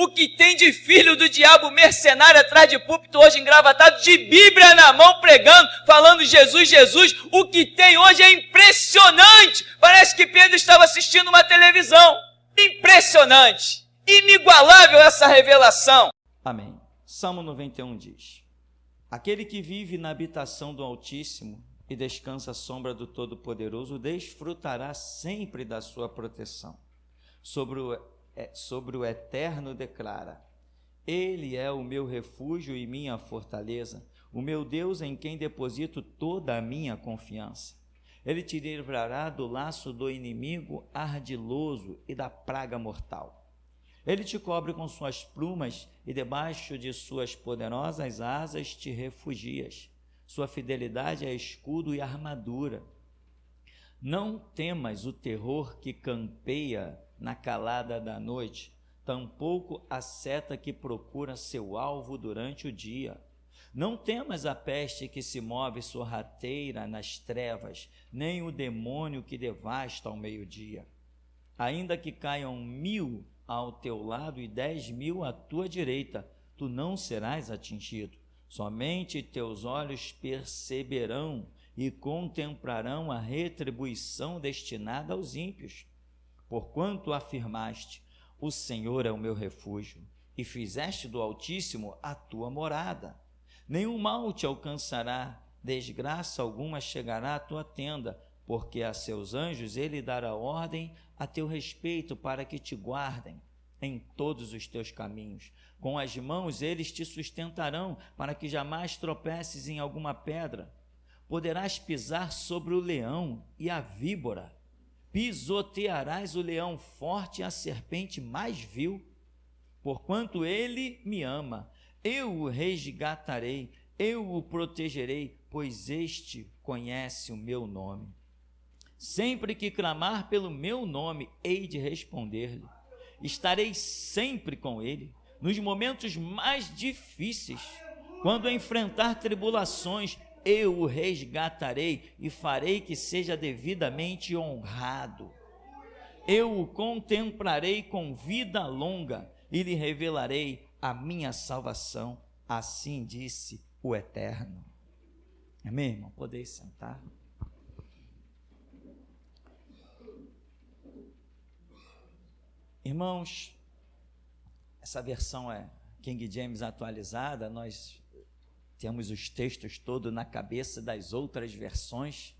O que tem de filho do diabo mercenário atrás de púlpito hoje engravatado, de Bíblia na mão pregando, falando Jesus, Jesus, o que tem hoje é impressionante. Parece que Pedro estava assistindo uma televisão. Impressionante, inigualável essa revelação. Amém. Salmo 91 diz: aquele que vive na habitação do Altíssimo e descansa à sombra do Todo-Poderoso, desfrutará sempre da sua proteção. Sobre o Eterno declara: Ele é o meu refúgio e minha fortaleza, o meu Deus em quem deposito toda a minha confiança. Ele te livrará do laço do inimigo ardiloso e da praga mortal. Ele te cobre com suas plumas e debaixo de suas poderosas asas te refugias. Sua fidelidade é escudo e armadura. Não temas o terror que campeia na calada da noite, tampouco a seta que procura seu alvo durante o dia. Não temas a peste que se move sorrateira nas trevas, nem o demônio que devasta ao meio-dia. Ainda que caiam 1000 ao teu lado e 10.000 à tua direita, tu não serás atingido. Somente teus olhos perceberão e contemplarão a retribuição destinada aos ímpios. Porquanto afirmaste: o Senhor é o meu refúgio, e fizeste do Altíssimo a tua morada. Nenhum mal te alcançará, desgraça alguma chegará à tua tenda, porque a seus anjos ele dará ordem a teu respeito para que te guardem em todos os teus caminhos. Com as mãos eles te sustentarão, para que jamais tropeces em alguma pedra. Poderás pisar sobre o leão e a víbora, pisotearás o leão forte e a serpente mais vil. Porquanto ele me ama, eu o resgatarei, eu o protegerei, pois este conhece o meu nome. Sempre que clamar pelo meu nome, hei de responder-lhe. Estarei sempre com ele, nos momentos mais difíceis. Quando enfrentar tribulações, eu o resgatarei e farei que seja devidamente honrado. Eu o contemplarei com vida longa e lhe revelarei a minha salvação. Assim disse o Eterno. Amém, irmão? Podeis sentar. Irmãos, essa versão é King James atualizada. Nós temos os textos todos na cabeça das outras versões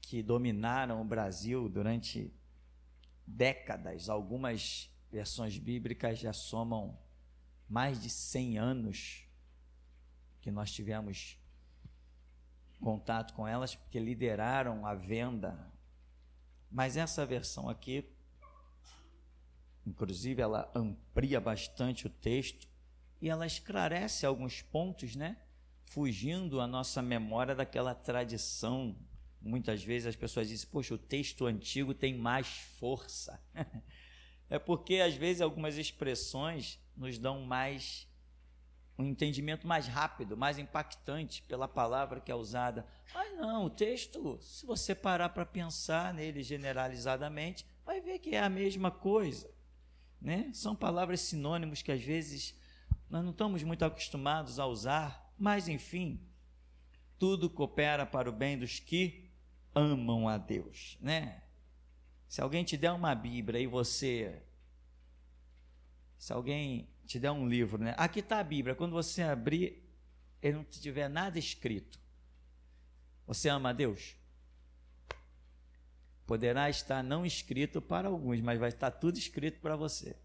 que dominaram o Brasil durante décadas. Algumas versões bíblicas já somam mais de 100 anos que nós tivemos contato com elas, porque lideraram a venda. Mas essa versão aqui, inclusive, ela amplia bastante o texto e ela esclarece alguns pontos, né? Fugindo a nossa memória daquela tradição. Muitas vezes as pessoas dizem: poxa, o texto antigo tem mais força. É porque às vezes algumas expressões nos dão mais um entendimento mais rápido, mais impactante pela palavra que é usada. Mas não, o texto, se você parar para pensar nele generalizadamente, vai ver que é a mesma coisa, né? São palavras sinônimos que às vezes nós não estamos muito acostumados a usar, mas enfim, tudo coopera para o bem dos que amam a Deus, né? Se alguém te der uma Bíblia e se alguém te der um livro, né? Aqui está a Bíblia, quando você abrir, ele não tiver nada escrito, você ama a Deus? Poderá estar não escrito para alguns, mas vai estar tudo escrito para você.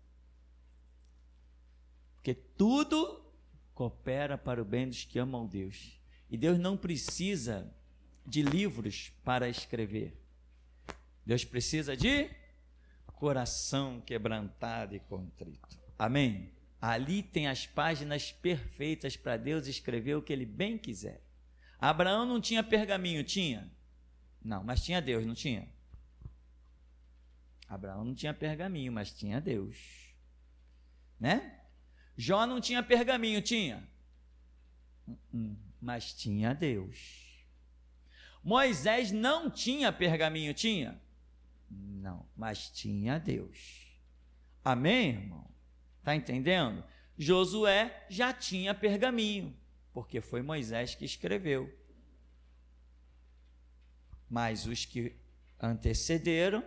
Porque tudo coopera para o bem dos que amam Deus. E Deus não precisa de livros para escrever. Deus precisa de coração quebrantado e contrito. Amém? Ali tem as páginas perfeitas para Deus escrever o que Ele bem quiser. Abraão não tinha pergaminho, tinha? Não, mas tinha Deus, não tinha? Abraão não tinha pergaminho, mas tinha Deus, né? Jó não tinha pergaminho, tinha? Mas tinha Deus. Moisés não tinha pergaminho, tinha? Não, mas tinha Deus. Amém, irmão? Está entendendo? Josué já tinha pergaminho, porque foi Moisés que escreveu. Mas os que antecederam,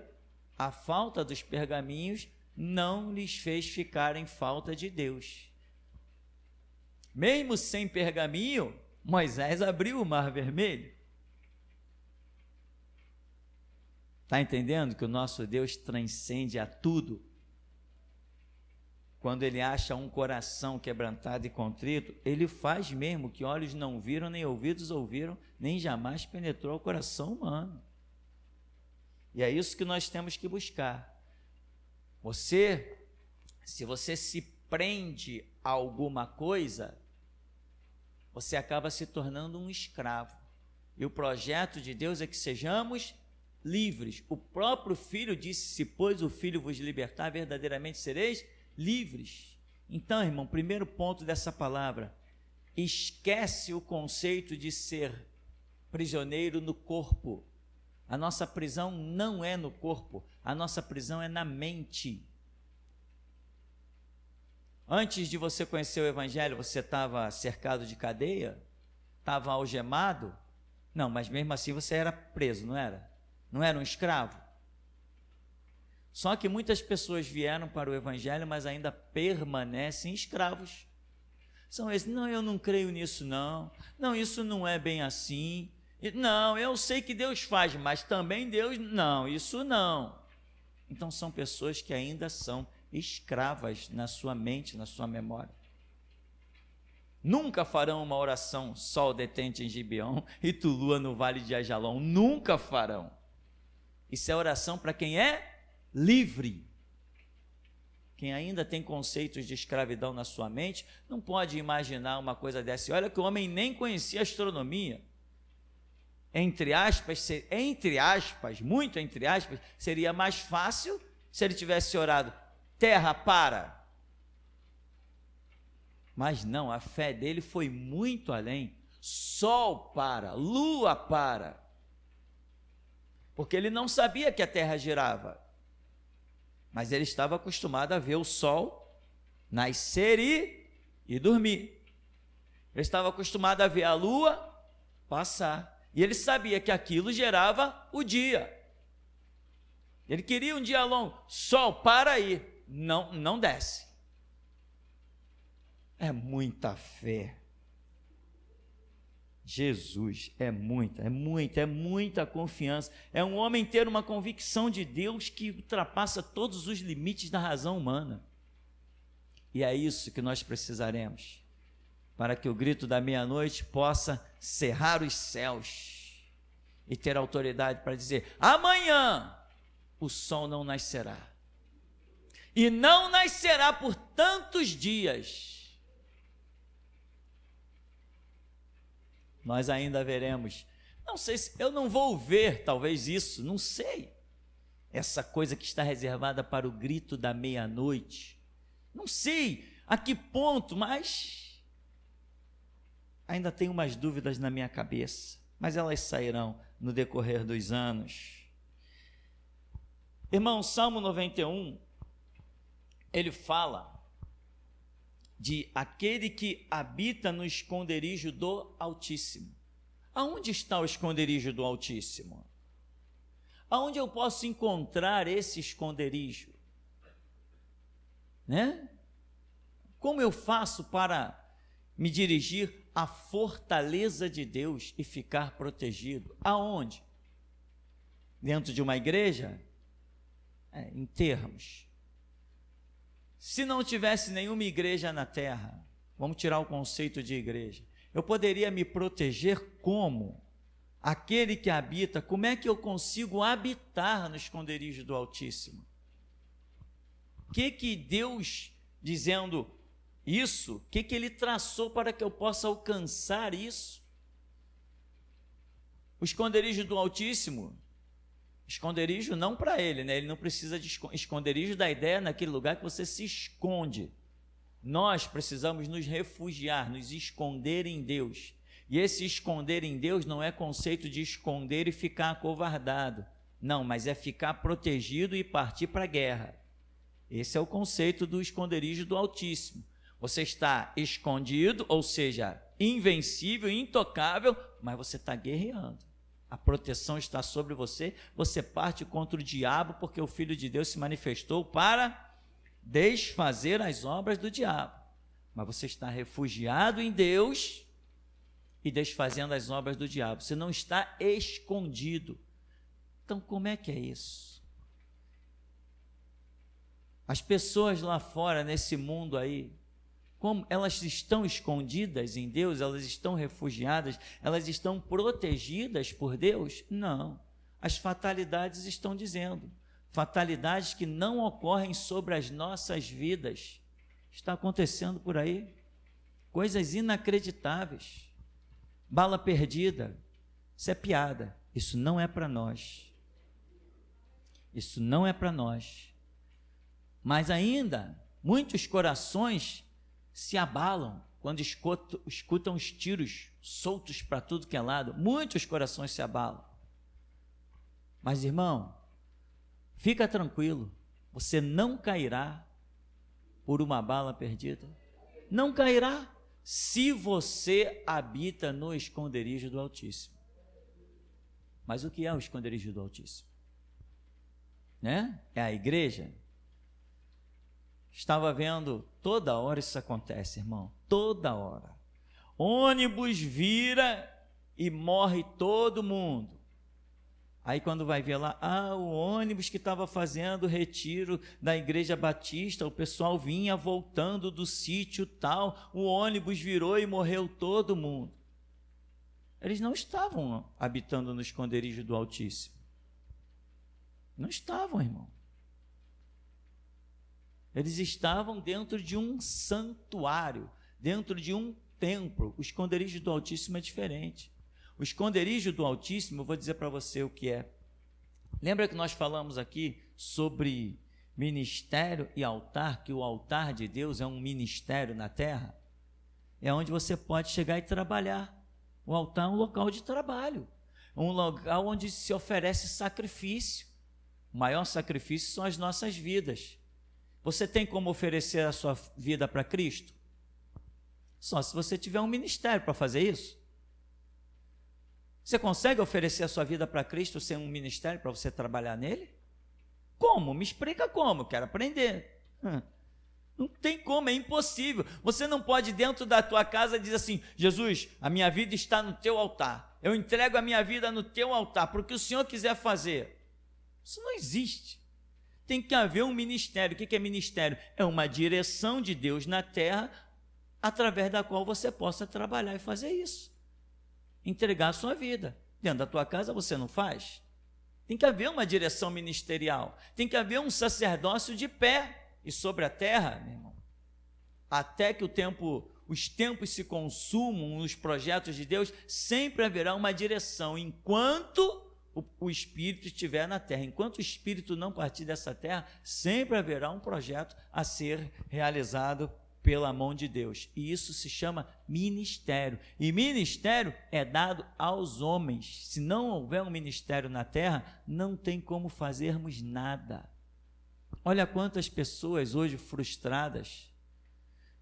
a falta dos pergaminhos não lhes fez ficar em falta de Deus. Mesmo sem pergaminho, Moisés abriu o Mar Vermelho. Está entendendo que o nosso Deus transcende a tudo? Quando Ele acha um coração quebrantado e contrito, Ele faz mesmo que olhos não viram, nem ouvidos ouviram, nem jamais penetrou o coração humano. E é isso que nós temos que buscar. Se você se prende a alguma coisa, você acaba se tornando um escravo. E o projeto de Deus é que sejamos livres. O próprio Filho disse: se pois o Filho vos libertar, verdadeiramente sereis livres. Então, irmão, primeiro ponto dessa palavra: esquece o conceito de ser prisioneiro no corpo. A nossa prisão não é no corpo, a nossa prisão é na mente. Antes de você conhecer o Evangelho, você estava cercado de cadeia? Estava algemado? Não, mas mesmo assim você era preso, não era? Não era um escravo? Só que muitas pessoas vieram para o Evangelho, mas ainda permanecem escravos. São esses: não, eu não creio nisso não, não, isso não é bem assim, não, eu sei que Deus faz, mas também Deus, não, isso não. Então são pessoas que ainda são escravas na sua mente, na sua memória. Nunca farão uma oração: sol detente em Gibeon e tu lua no vale de Ajalon. Nunca farão. Isso é oração para quem é livre. Quem ainda tem conceitos de escravidão na sua mente não pode imaginar uma coisa dessa. E olha que o homem nem conhecia astronomia. Entre aspas, muito entre aspas, seria mais fácil se ele tivesse orado: terra, para. Mas não, a fé dele foi muito além. Sol, para. Lua, para. Porque ele não sabia que a terra girava, mas ele estava acostumado a ver o sol nascer e dormir. Ele estava acostumado a ver a lua passar, e ele sabia que aquilo gerava o dia. Ele queria um dia longo: sol, para aí. Não desce. É muita fé. Jesus, é muita confiança. É um homem ter uma convicção de Deus que ultrapassa todos os limites da razão humana. E é isso que nós precisaremos, para que o grito da meia-noite possa cerrar os céus e ter autoridade para dizer: amanhã o sol não nascerá, e não nascerá por tantos dias. Nós ainda veremos. Não sei se eu não vou ver, talvez isso, não sei. Essa coisa que está reservada para o grito da meia-noite. Não sei a que ponto, mas ainda tenho umas dúvidas na minha cabeça. Mas elas sairão no decorrer dos anos. Irmão, Salmo 91, ele fala de aquele que habita no esconderijo do Altíssimo. Aonde está o esconderijo do Altíssimo? Aonde eu posso encontrar esse esconderijo? Né? Como eu faço para me dirigir à fortaleza de Deus e ficar protegido? Aonde? Dentro de uma igreja? Em termos. Se não tivesse nenhuma igreja na terra, vamos tirar o conceito de igreja, eu poderia me proteger como? Aquele que habita, como é que eu consigo habitar no esconderijo do Altíssimo? O que Deus, dizendo isso, o que Ele traçou para que eu possa alcançar isso? O esconderijo do Altíssimo, esconderijo não para ele, né? Ele não precisa de esconderijo da ideia naquele lugar que você se esconde. Nós precisamos nos refugiar, nos esconder em Deus. E esse esconder em Deus não é conceito de esconder e ficar acovardado. Não, mas é ficar protegido e partir para a guerra. Esse é o conceito do esconderijo do Altíssimo. Você está escondido, ou seja, invencível, intocável, mas você está guerreando. A proteção está sobre você, você parte contra o diabo, porque o Filho de Deus se manifestou para desfazer as obras do diabo. Mas você está refugiado em Deus e desfazendo as obras do diabo. Você não está escondido. Então, como é que é isso? As pessoas lá fora, nesse mundo aí, como elas estão escondidas em Deus, elas estão refugiadas, elas estão protegidas por Deus? Não. As fatalidades estão dizendo. Fatalidades que não ocorrem sobre as nossas vidas. Está acontecendo por aí. Coisas inacreditáveis. Bala perdida. Isso é piada. Isso não é para nós. Isso não é para nós. Mas ainda, muitos corações se abalam quando escutam os tiros soltos para tudo que é lado. Muitos corações se abalam. Mas, irmão, fica tranquilo, você não cairá por uma bala perdida. Não cairá se você habita no esconderijo do Altíssimo. Mas o que é o esconderijo do Altíssimo? Né? É a igreja? Estava vendo, toda hora isso acontece, irmão, toda hora. Ônibus vira e morre todo mundo. Aí quando vai ver lá, o ônibus que estava fazendo o retiro da Igreja Batista, o pessoal vinha voltando do sítio tal, o ônibus virou e morreu todo mundo. Eles não estavam habitando no esconderijo do Altíssimo. Não estavam, irmão. Eles estavam dentro de um santuário, dentro de um templo. O esconderijo do Altíssimo é diferente. O esconderijo do Altíssimo, eu vou dizer para você o que é. Lembra que nós falamos aqui sobre ministério e altar, que o altar de Deus é um ministério na terra? É onde você pode chegar e trabalhar. O altar é um local de trabalho, um local onde se oferece sacrifício. O maior sacrifício são as nossas vidas. Você tem como oferecer a sua vida para Cristo? Só se você tiver um ministério para fazer isso. Você consegue oferecer a sua vida para Cristo sem um ministério para você trabalhar nele? Como? Me explica como, eu quero aprender. Não tem como, é impossível. Você não pode dentro da tua casa dizer assim, Jesus, a minha vida está no teu altar. Eu entrego a minha vida no teu altar, porque o Senhor quiser fazer. Isso não existe. Tem que haver um ministério. O que é ministério? É uma direção de Deus na terra, através da qual você possa trabalhar e fazer isso. Entregar a sua vida. Dentro da tua casa você não faz? Tem que haver uma direção ministerial. Tem que haver um sacerdócio de pé. E sobre a terra, meu irmão, até que os tempos se consumam nos projetos de Deus, sempre haverá uma direção, enquanto o Espírito estiver na terra. Enquanto o Espírito não partir dessa terra, sempre haverá um projeto a ser realizado pela mão de Deus. E isso se chama ministério. E ministério é dado aos homens. Se não houver um ministério na terra, não tem como fazermos nada. Olha quantas pessoas hoje frustradas.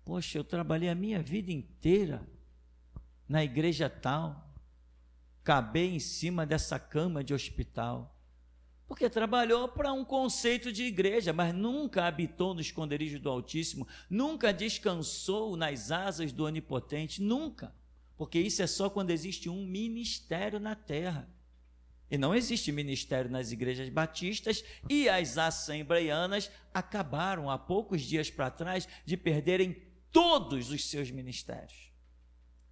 Poxa, eu trabalhei a minha vida inteira na igreja tal, acabei em cima dessa cama de hospital, porque trabalhou para um conceito de igreja, mas nunca habitou no esconderijo do Altíssimo, nunca descansou nas asas do Onipotente, nunca, porque isso é só quando existe um ministério na terra. E não existe ministério nas igrejas batistas, e as assembleianas acabaram há poucos dias para trás de perderem todos os seus ministérios.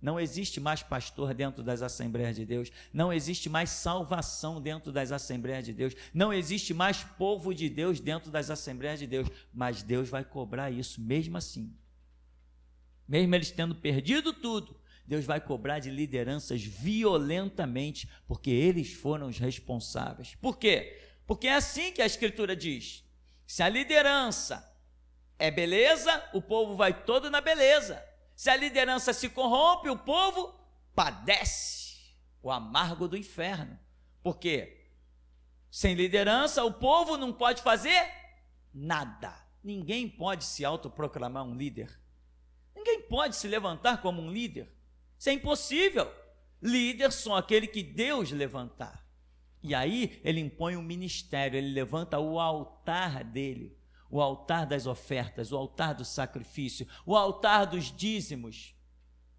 Não existe mais pastor dentro das Assembleias de Deus, não existe mais salvação dentro das Assembleias de Deus, não existe mais povo de Deus dentro das Assembleias de Deus, mas Deus vai cobrar isso mesmo assim. Mesmo eles tendo perdido tudo, Deus vai cobrar de lideranças violentamente, porque eles foram os responsáveis. Por quê? Porque é assim que a Escritura diz: se a liderança é beleza, o povo vai todo na beleza. Se a liderança se corrompe, o povo padece o amargo do inferno. Por quê? Sem liderança, o povo não pode fazer nada. Ninguém pode se autoproclamar um líder. Ninguém pode se levantar como um líder. Isso é impossível. Líder só aquele que Deus levantar. E aí ele impõe um ministério, ele levanta o altar dele, o altar das ofertas, o altar do sacrifício, o altar dos dízimos.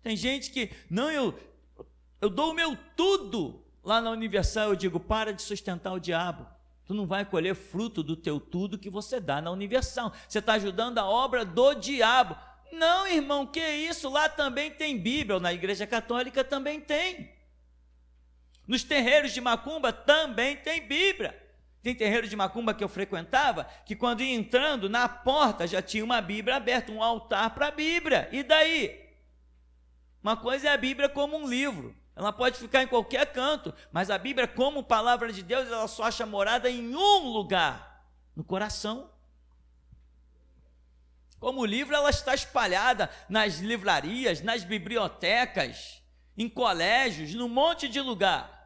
Tem gente que, não, eu dou o meu tudo. Lá na Universal eu digo, para de sustentar o diabo. Tu não vai colher fruto do teu tudo que você dá na Universal. Você está ajudando a obra do diabo. Não, irmão, que isso? Lá também tem Bíblia, na Igreja Católica também tem. Nos terreiros de macumba também tem Bíblia. Tem terreiro de macumba que eu frequentava, que quando ia entrando, na porta já tinha uma Bíblia aberta, um altar para a Bíblia. E daí? Uma coisa é a Bíblia como um livro. Ela pode ficar em qualquer canto, mas a Bíblia, como palavra de Deus, ela só acha morada em um lugar, no coração. Como livro, ela está espalhada nas livrarias, nas bibliotecas, em colégios, num monte de lugar.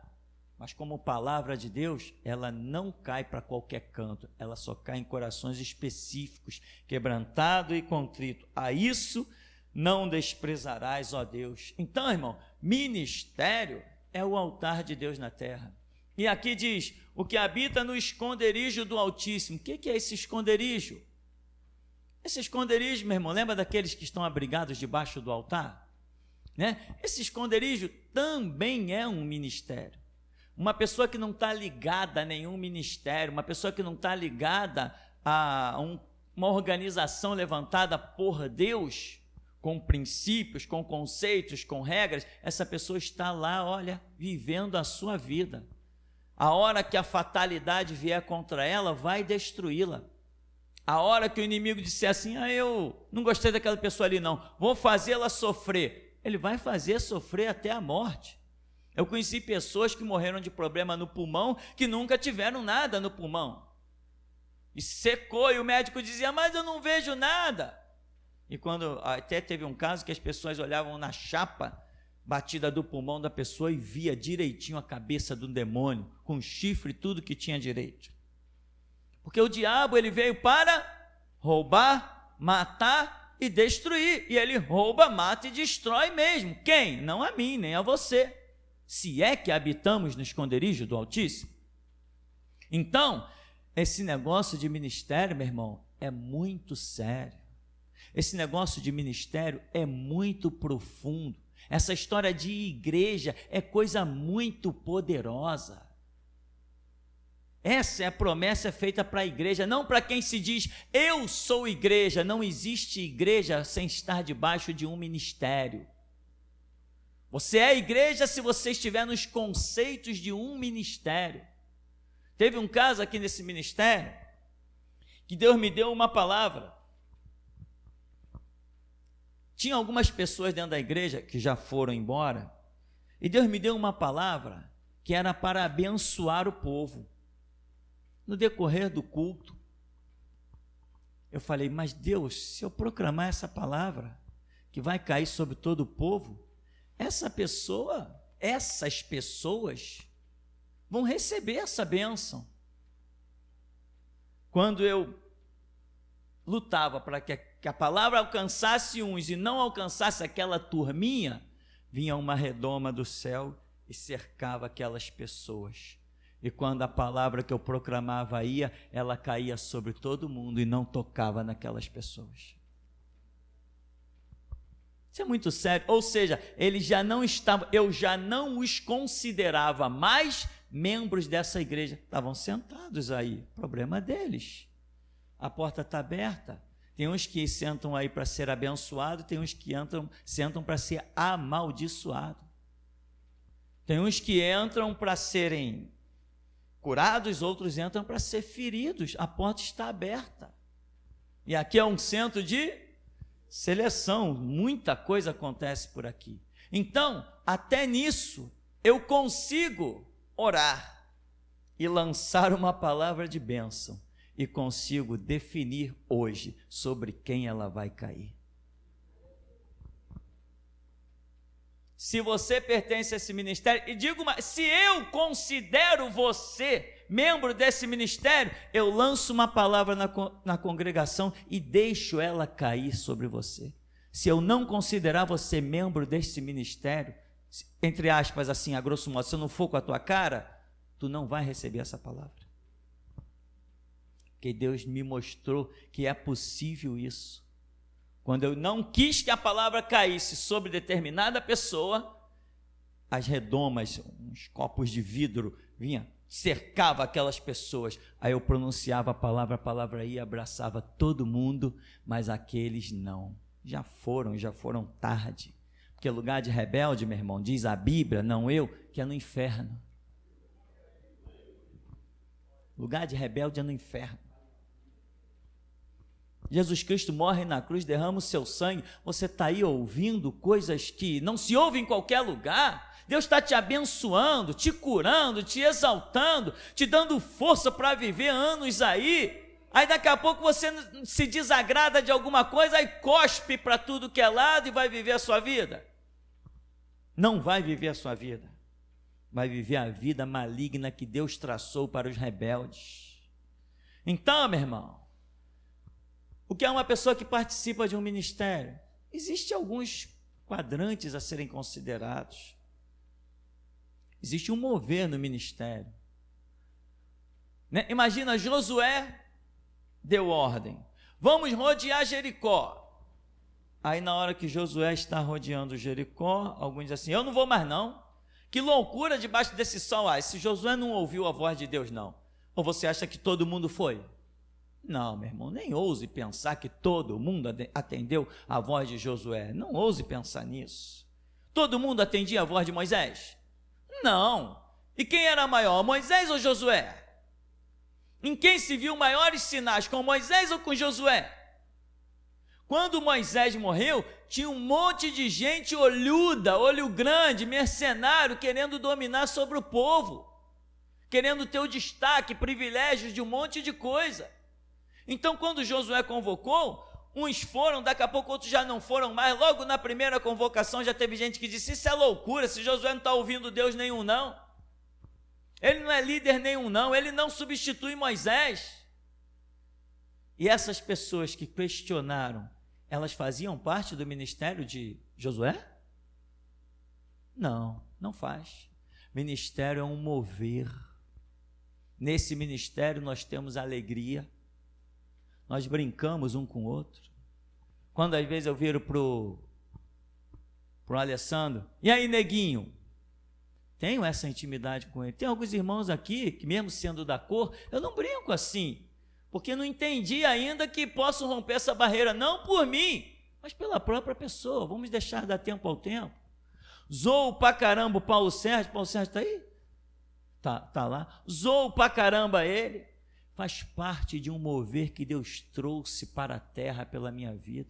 Mas como palavra de Deus, ela não cai para qualquer canto, ela só cai em corações específicos, quebrantado e contrito. A isso não desprezarás, ó Deus. Então, irmão, ministério é o altar de Deus na terra. E aqui diz, o que habita no esconderijo do Altíssimo. O que é esse esconderijo? Esse esconderijo, meu irmão, lembra daqueles que estão abrigados debaixo do altar? Né? Esse esconderijo também é um ministério. Uma pessoa que não está ligada a nenhum ministério, uma pessoa que não está ligada a uma organização levantada por Deus, com princípios, com conceitos, com regras, essa pessoa está lá, olha, vivendo a sua vida. A hora que a fatalidade vier contra ela, vai destruí-la. A hora que o inimigo disser assim, eu não gostei daquela pessoa ali não, vou fazê-la sofrer, ele vai fazer sofrer até a morte. Eu conheci pessoas que morreram de problema no pulmão, que nunca tiveram nada no pulmão. E secou, e o médico dizia, mas eu não vejo nada. E quando até teve um caso que as pessoas olhavam na chapa batida do pulmão da pessoa e via direitinho a cabeça do demônio, com chifre e tudo que tinha direito. Porque o diabo, ele veio para roubar, matar e destruir. E ele rouba, mata e destrói mesmo. Quem? Não a mim, nem a você. Se é que habitamos no esconderijo do Altíssimo. Então, esse negócio de ministério, meu irmão, é muito sério. Esse negócio de ministério é muito profundo. Essa história de igreja é coisa muito poderosa. Essa é a promessa feita para a igreja, não para quem se diz, eu sou igreja. Não existe igreja sem estar debaixo de um ministério. Você é igreja se você estiver nos conceitos de um ministério. Teve um caso aqui nesse ministério, que Deus me deu uma palavra. Tinha algumas pessoas dentro da igreja que já foram embora, e Deus me deu uma palavra que era para abençoar o povo. No decorrer do culto, eu falei, mas Deus, se eu proclamar essa palavra, que vai cair sobre todo o povo, essas pessoas vão receber essa bênção. Quando eu lutava para que a palavra alcançasse uns e não alcançasse aquela turminha, vinha uma redoma do céu e cercava aquelas pessoas. E quando a palavra que eu proclamava ia, ela caía sobre todo mundo e não tocava naquelas pessoas. Isso é muito sério. Ou seja, eu já não os considerava mais membros dessa igreja. Estavam sentados aí, problema deles. A porta está aberta. Tem uns que sentam aí para ser abençoado, tem uns que sentam para ser amaldiçoado. Tem uns que entram para serem curados, outros entram para ser feridos. A porta está aberta. E aqui é um centro de seleção, muita coisa acontece por aqui. Então, até nisso, eu consigo orar e lançar uma palavra de bênção, e consigo definir hoje sobre quem ela vai cair. se você pertence a esse ministério, e digo se eu considero você membro desse ministério, eu lanço uma palavra na congregação e deixo ela cair sobre você. Se eu não considerar você membro desse ministério, entre aspas, assim, a grosso modo, se eu não for com a tua cara, tu não vai receber essa palavra. Porque Deus me mostrou que é possível isso. Quando eu não quis que a palavra caísse sobre determinada pessoa, as redomas, uns copos de vidro, vinha, cercava aquelas pessoas. Aí eu pronunciava a palavra ia, abraçava todo mundo, mas aqueles não. Já foram tarde. Porque lugar de rebelde, meu irmão, diz a Bíblia, não eu, que é no inferno. Lugar de rebelde é no inferno. Jesus Cristo morre na cruz, derrama o seu sangue. Você está aí ouvindo coisas que não se ouvem em qualquer lugar. Deus está te abençoando, te curando, te exaltando, te dando força para viver anos aí. Aí daqui a pouco você se desagrada de alguma coisa, aí cospe para tudo que é lado e vai viver a sua vida. Não vai viver a sua vida. Vai viver a vida maligna que Deus traçou para os rebeldes. Então, meu irmão, o que é uma pessoa que participa de um ministério? Existem alguns quadrantes a serem considerados. Existe um mover no ministério. Né? Imagina, Josué deu ordem. Vamos rodear Jericó. Aí na hora que Josué está rodeando Jericó, alguns dizem assim, eu não vou mais não. Que loucura debaixo desse sol. Esse Josué não ouviu a voz de Deus não. Ou você acha que todo mundo foi? Não, meu irmão, nem ouse pensar que todo mundo atendeu a voz de Josué. Não ouse pensar nisso. Todo mundo atendia a voz de Moisés? Não. E quem era maior, Moisés ou Josué? Em quem se viu maiores sinais, com Moisés ou com Josué? Quando Moisés morreu, tinha um monte de gente olhuda, olho grande, mercenário, querendo dominar sobre o povo, querendo ter o destaque, privilégios de um monte de coisa. Então, quando Josué convocou, uns foram, daqui a pouco outros já não foram mais. Logo na primeira convocação já teve gente que disse, isso é loucura, esse Josué não está ouvindo Deus nenhum não. Ele não é líder nenhum não, ele não substitui Moisés. E essas pessoas que questionaram, elas faziam parte do ministério de Josué? Não, não faz. Ministério é um mover. Nesse ministério nós temos alegria. Nós brincamos um com o outro. Quando às vezes eu viro pro Alessandro, e aí, neguinho? Tenho essa intimidade com ele. Tem alguns irmãos aqui, que mesmo sendo da cor, eu não brinco assim, porque não entendi ainda que posso romper essa barreira, não por mim, mas pela própria pessoa. Vamos deixar dar tempo ao tempo. Zou pra caramba o Paulo Sérgio está aí? Tá lá. Zou pra caramba ele. Faz parte de um mover que Deus trouxe para a terra pela minha vida.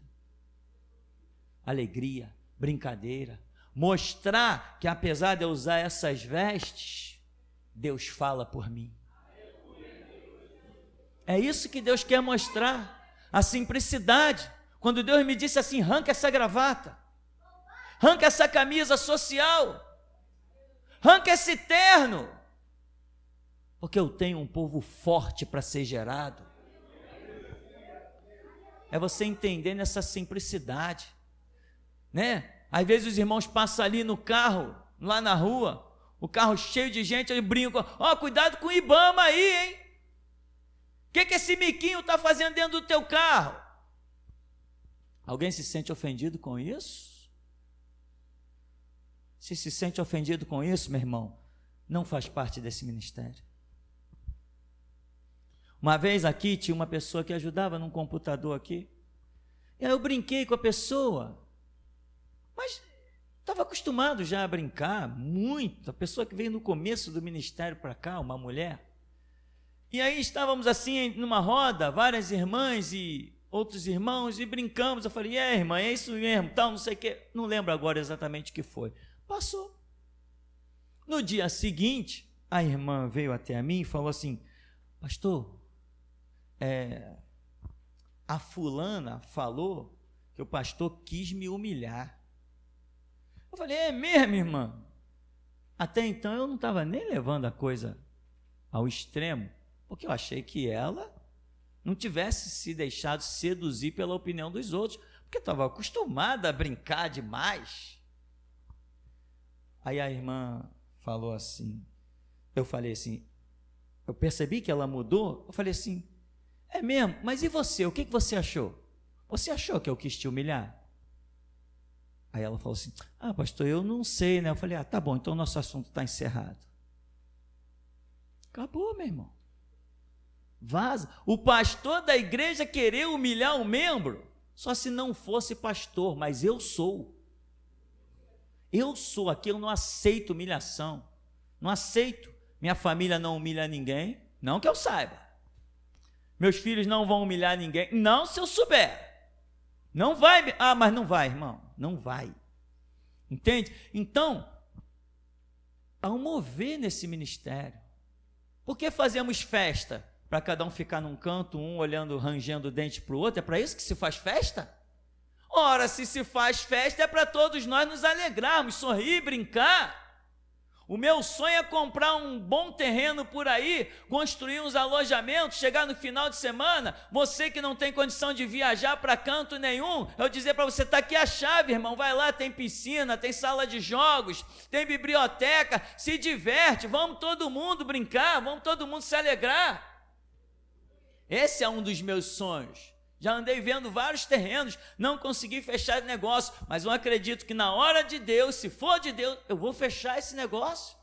Alegria, brincadeira, mostrar que apesar de eu usar essas vestes, Deus fala por mim. É isso que Deus quer mostrar, a simplicidade. Quando Deus me disse assim, arranca essa gravata, arranca essa camisa social, arranca esse terno, porque eu tenho um povo forte para ser gerado. É você entender nessa simplicidade, né? Às vezes os irmãos passam ali no carro, lá na rua, o carro cheio de gente, eles brincam, cuidado com o Ibama aí, hein? O que esse miquinho está fazendo dentro do teu carro? Alguém se sente ofendido com isso? Se sente ofendido com isso, meu irmão, não faz parte desse ministério. Uma vez aqui tinha uma pessoa que ajudava num computador aqui, e aí eu brinquei com a pessoa, mas estava acostumado já a brincar muito, a pessoa que veio no começo do ministério para cá, uma mulher, e aí estávamos assim numa roda, várias irmãs e outros irmãos, e brincamos, eu falei, irmã, é isso mesmo, tal, não sei o que, não lembro agora exatamente o que foi, passou. No dia seguinte, a irmã veio até a mim e falou assim, pastor, a fulana falou que o pastor quis me humilhar. Eu falei, é mesmo, irmã? Até então eu não estava nem levando a coisa ao extremo, porque eu achei que ela não tivesse se deixado seduzir pela opinião dos outros, porque estava acostumada a brincar demais. Aí a irmã falou assim, eu falei assim, eu percebi que ela mudou, eu falei assim, é mesmo, mas e você, o que você achou? Você achou que eu quis te humilhar? Aí ela falou assim, pastor, eu não sei, né? Eu falei, tá bom, então o nosso assunto está encerrado. Acabou, meu irmão. Vaza. O pastor da igreja querer humilhar um membro, só se não fosse pastor, mas eu sou. Eu sou aqui, eu não aceito humilhação. Não aceito. Minha família não humilha ninguém, não que eu saiba. Meus filhos não vão humilhar ninguém, não se eu souber. Não vai, mas não vai, irmão, não vai. Entende? Então, há um mover nesse ministério. Por que fazemos festa? Para cada um ficar num canto, um olhando, rangendo o dente para o outro? É para isso que se faz festa? Ora, se faz festa é para todos nós nos alegrarmos, sorrir, brincar. O meu sonho é comprar um bom terreno por aí, construir uns alojamentos, chegar no final de semana, você que não tem condição de viajar para canto nenhum, eu dizer para você, está aqui a chave, irmão, vai lá, tem piscina, tem sala de jogos, tem biblioteca, se diverte, vamos todo mundo brincar, vamos todo mundo se alegrar. Esse é um dos meus sonhos. Já andei vendo vários terrenos, não consegui fechar negócio, mas eu acredito que na hora de Deus, se for de Deus, eu vou fechar esse negócio.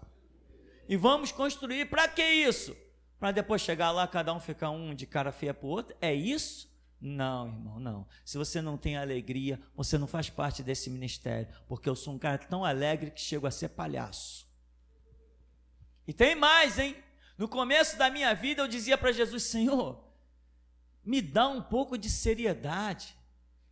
E vamos construir, para que isso? Para depois chegar lá, cada um ficar um de cara feia para o outro? É isso? Não, irmão, não. Se você não tem alegria, você não faz parte desse ministério, porque eu sou um cara tão alegre que chego a ser palhaço. E tem mais, hein? No começo da minha vida eu dizia para Jesus, Senhor, me dá um pouco de seriedade,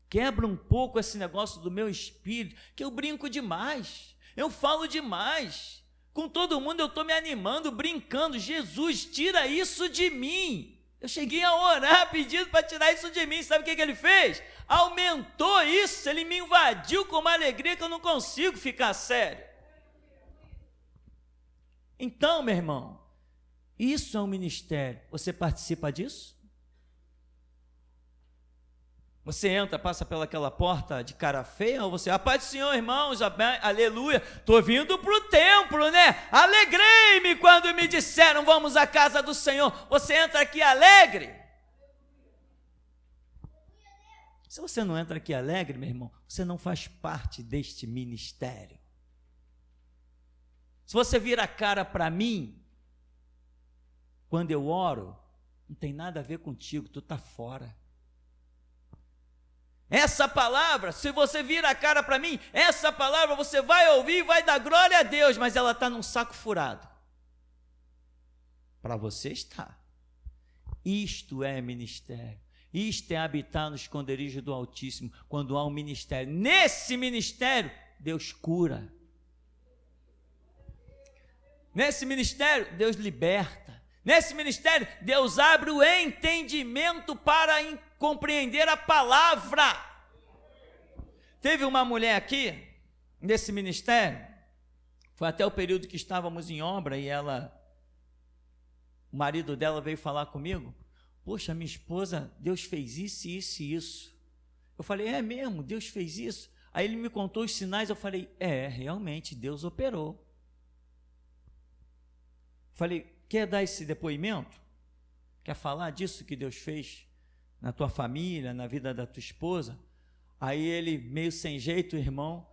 quebra um pouco esse negócio do meu espírito, que eu brinco demais, eu falo demais, com todo mundo eu estou me animando, brincando, Jesus, tira isso de mim. Eu cheguei a orar pedindo para tirar isso de mim, sabe o que ele fez? Aumentou isso, ele me invadiu com uma alegria que eu não consigo ficar sério. Então, meu irmão, isso é um ministério, você participa disso? Você entra, passa pelaquela porta de cara feia, ou você, a paz do Senhor, irmãos, aleluia, estou vindo para o templo, né? Alegrei-me quando me disseram, vamos à casa do Senhor. Você entra aqui alegre? Se você não entra aqui alegre, meu irmão, você não faz parte deste ministério. Se você vira a cara para mim, quando eu oro, não tem nada a ver contigo, tu está fora. Essa palavra, se você vira a cara para mim, essa palavra você vai ouvir e vai dar glória a Deus, mas ela está num saco furado. Para você está. Isto é ministério. Isto é habitar no esconderijo do Altíssimo, quando há um ministério. Nesse ministério, Deus cura. Nesse ministério, Deus liberta. Nesse ministério, Deus abre o entendimento para compreender a palavra. Teve uma mulher aqui, nesse ministério, foi até o período que estávamos em obra, e o marido dela veio falar comigo, poxa, minha esposa, Deus fez isso, isso e isso. Eu falei, é mesmo, Deus fez isso? Aí ele me contou os sinais, eu falei, realmente, Deus operou. Falei, quer dar esse depoimento? Quer falar disso que Deus fez na tua família, na vida da tua esposa? Aí ele, meio sem jeito, o irmão,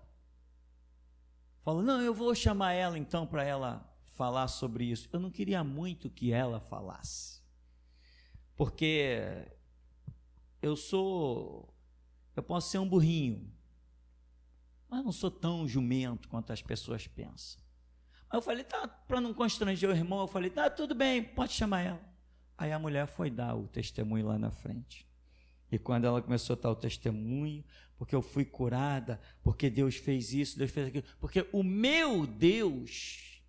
falou, não, eu vou chamar ela então para ela falar sobre isso. Eu não queria muito que ela falasse, porque eu posso ser um burrinho, mas não sou tão jumento quanto as pessoas pensam. Aí eu falei, tá, para não constranger o irmão, eu falei, tá, tudo bem, pode chamar ela. Aí a mulher foi dar o testemunho lá na frente. E quando ela começou a dar o testemunho, porque eu fui curada, porque Deus fez isso, Deus fez aquilo, porque o meu Deus,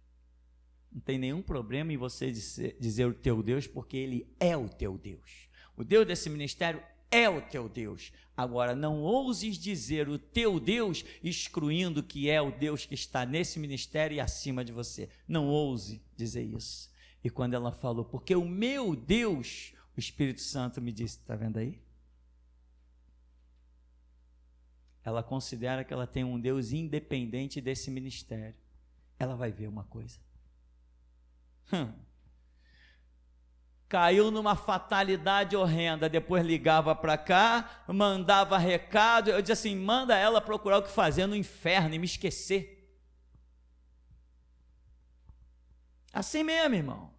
não tem nenhum problema em você dizer o teu Deus, porque Ele é o teu Deus. O Deus desse ministério é o teu Deus. Agora, não ouses dizer o teu Deus, excluindo que é o Deus que está nesse ministério e acima de você. Não ouse dizer isso. E quando ela falou, porque o meu Deus, o Espírito Santo me disse, está vendo aí? Ela considera que ela tem um Deus independente desse ministério. Ela vai ver uma coisa. Caiu numa fatalidade horrenda, depois ligava para cá, mandava recado, eu disse assim, manda ela procurar o que fazer no inferno e me esquecer. Assim mesmo, irmão.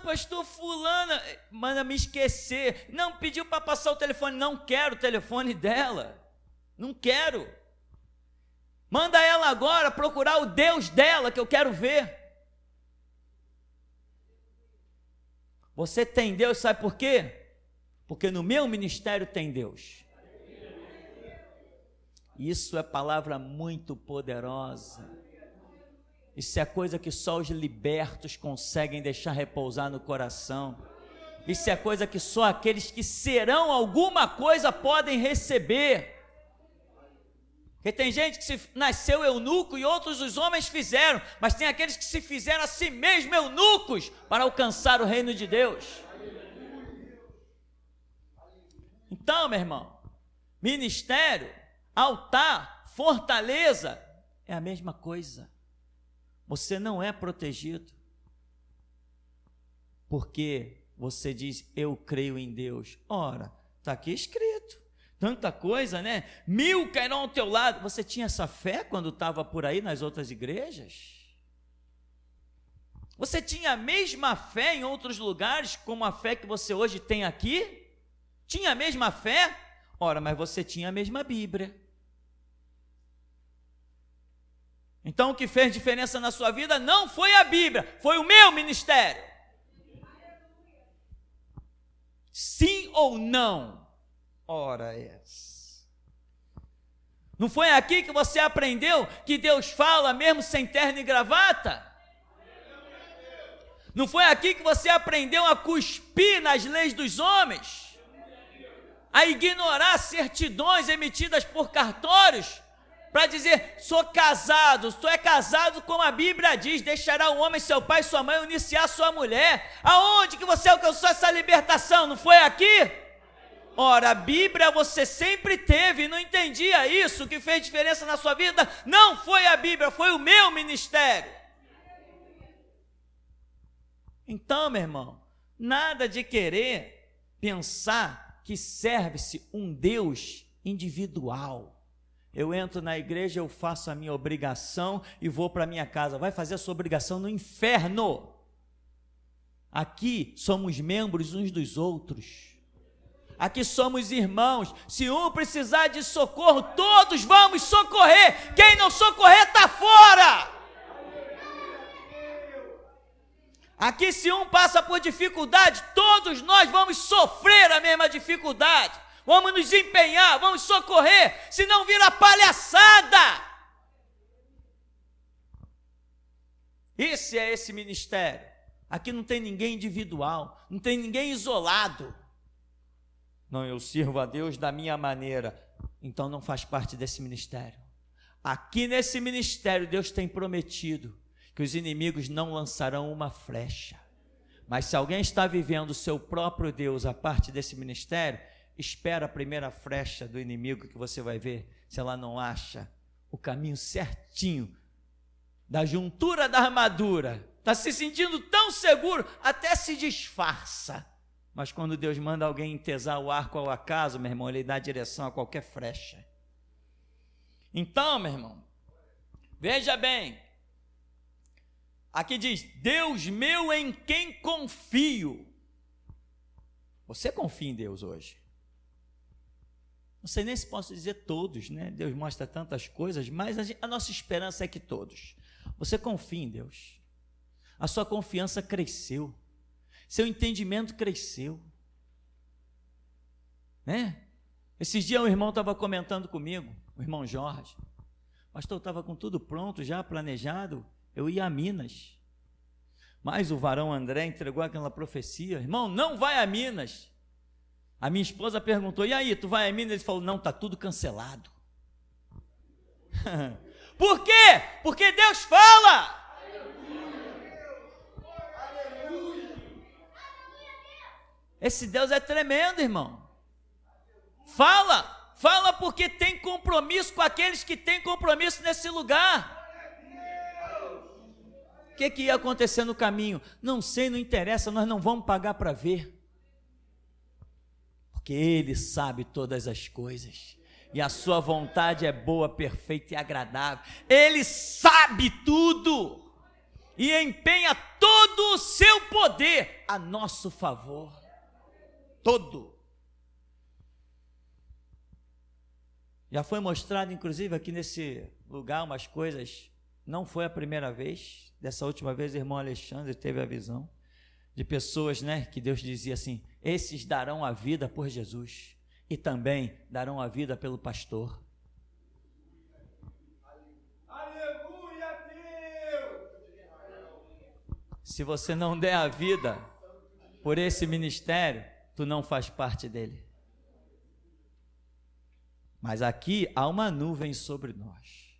Pastor fulana, manda me esquecer, não pediu para passar o telefone, não quero o telefone dela, não quero. Manda ela agora procurar o Deus dela que eu quero ver. Você tem Deus, sabe por quê? Porque no meu ministério tem Deus. Isso é palavra muito poderosa. Isso é coisa que só os libertos conseguem deixar repousar no coração. Isso é coisa que só aqueles que serão alguma coisa podem receber. Porque tem gente que se nasceu eunuco e outros os homens fizeram, mas tem aqueles que se fizeram a si mesmos eunucos para alcançar o reino de Deus. Então, meu irmão, ministério, altar, fortaleza, é a mesma coisa. Você não é protegido, porque você diz, eu creio em Deus. Ora, está aqui escrito. Tanta coisa, né? 1000 cairão ao teu lado. Você tinha essa fé quando estava por aí nas outras igrejas? Você tinha a mesma fé em outros lugares, como a fé que você hoje tem aqui? Tinha a mesma fé? Ora, mas você tinha a mesma Bíblia. Então o que fez diferença na sua vida não foi a Bíblia, foi o meu ministério. Sim ou não? Ora essa. Não foi aqui que você aprendeu que Deus fala mesmo sem terno e gravata? Não foi aqui que você aprendeu a cuspir nas leis dos homens? A ignorar certidões emitidas por cartórios? Para dizer, sou casado, tu é casado como a Bíblia diz, deixará o homem seu pai e sua mãe unir-se à sua mulher. Aonde que você alcançou essa libertação? Não foi aqui? Ora, a Bíblia você sempre teve e não entendia isso. O que fez diferença na sua vida não foi a Bíblia, foi o meu ministério. Então, meu irmão, nada de querer pensar que serve-se um Deus individual. Eu entro na igreja, eu faço a minha obrigação e vou para a minha casa. Vai fazer a sua obrigação no inferno. Aqui somos membros uns dos outros. Aqui somos irmãos. Se um precisar de socorro, todos vamos socorrer. Quem não socorrer está fora. Aqui, se um passa por dificuldade, todos nós vamos sofrer a mesma dificuldade. Vamos nos empenhar, vamos socorrer, senão vira palhaçada. Esse ministério. Aqui não tem ninguém individual, não tem ninguém isolado. Não, eu sirvo a Deus da minha maneira, então não faz parte desse ministério. Aqui nesse ministério, Deus tem prometido que os inimigos não lançarão uma flecha. Mas se alguém está vivendo o seu próprio Deus a parte desse ministério, espera a primeira flecha do inimigo que você vai ver, se ela não acha o caminho certinho da juntura da armadura. Está se sentindo tão seguro, até se disfarça. Mas quando Deus manda alguém entesar o arco ao acaso, meu irmão, ele dá direção a qualquer flecha. Então, meu irmão, veja bem, aqui diz, Deus meu em quem confio. Você confia em Deus hoje? Não sei nem se posso dizer todos, né? Deus mostra tantas coisas, mas a nossa esperança é que todos. Você confia em Deus. A sua confiança cresceu. Seu entendimento cresceu, né? Esses dias um irmão estava comentando comigo, o irmão Jorge, pastor, eu estava com tudo pronto, já planejado, eu ia a Minas, mas o varão André entregou aquela profecia, irmão, não vai a Minas, A minha esposa perguntou, e aí, tu vai a Minas? Ele falou, não, está tudo cancelado. Por quê? Porque Deus fala. Esse Deus é tremendo, irmão. Fala porque tem compromisso com aqueles que têm compromisso nesse lugar. O que ia acontecer no caminho? Não sei, não interessa, nós não vamos pagar para ver. Porque Ele sabe todas as coisas. E a sua vontade é boa, perfeita e agradável. Ele sabe tudo. E empenha todo o seu poder a nosso favor. Todo. Já foi mostrado, inclusive, aqui nesse lugar, umas coisas. Não foi a primeira vez. Dessa última vez, o irmão Alexandre teve a visão de pessoas, né, que Deus dizia assim: esses darão a vida por Jesus e também darão a vida pelo pastor. Aleluia, Deus! Se você não der a vida por esse ministério, tu não faz parte dele. Mas aqui há uma nuvem sobre nós.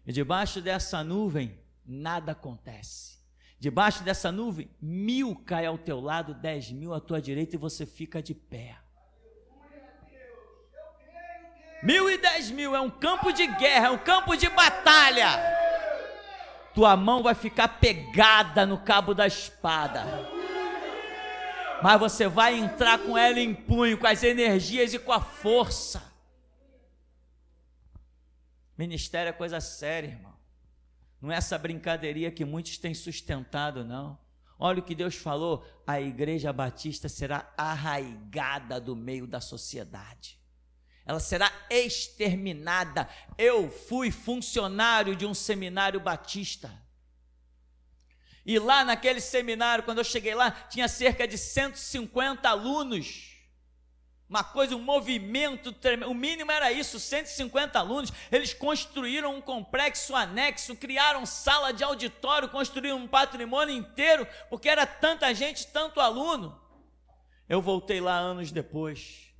E debaixo dessa nuvem, nada acontece. Debaixo dessa nuvem, 1000 cai ao teu lado, 10.000 à tua direita e você fica de pé. 1000 e 10.000 é um campo de guerra, é um campo de batalha. Tua mão vai ficar pegada no cabo da espada. Mas você vai entrar com ela em punho, com as energias e com a força. Ministério é coisa séria, irmão. Não é essa brincadeirinha que muitos têm sustentado, não. Olha o que Deus falou: a Igreja Batista será arraigada do meio da sociedade. Ela será exterminada. Eu fui funcionário de um seminário batista. E lá naquele seminário, quando eu cheguei lá, tinha cerca de 150 alunos. Uma coisa, um movimento tremendo. O mínimo era isso, 150 alunos. Eles construíram um complexo anexo, criaram sala de auditório, construíram um patrimônio inteiro, porque era tanta gente, tanto aluno. Eu voltei lá anos depois.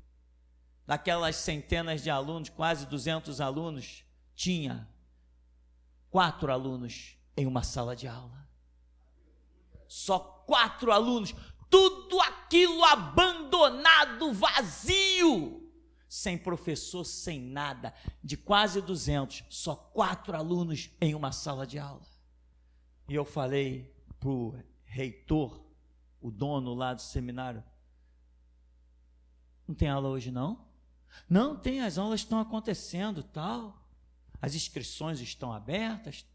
Daquelas centenas de alunos, quase 200 alunos, tinha 4 alunos em uma sala de aula. Só 4 alunos. Tudo aquilo abandonado, vazio, sem professor, sem nada, de quase 200, só 4 alunos em uma sala de aula. E eu falei para o reitor, o dono lá do seminário: não tem aula hoje não? Não tem, as aulas estão acontecendo, tal, as inscrições estão abertas,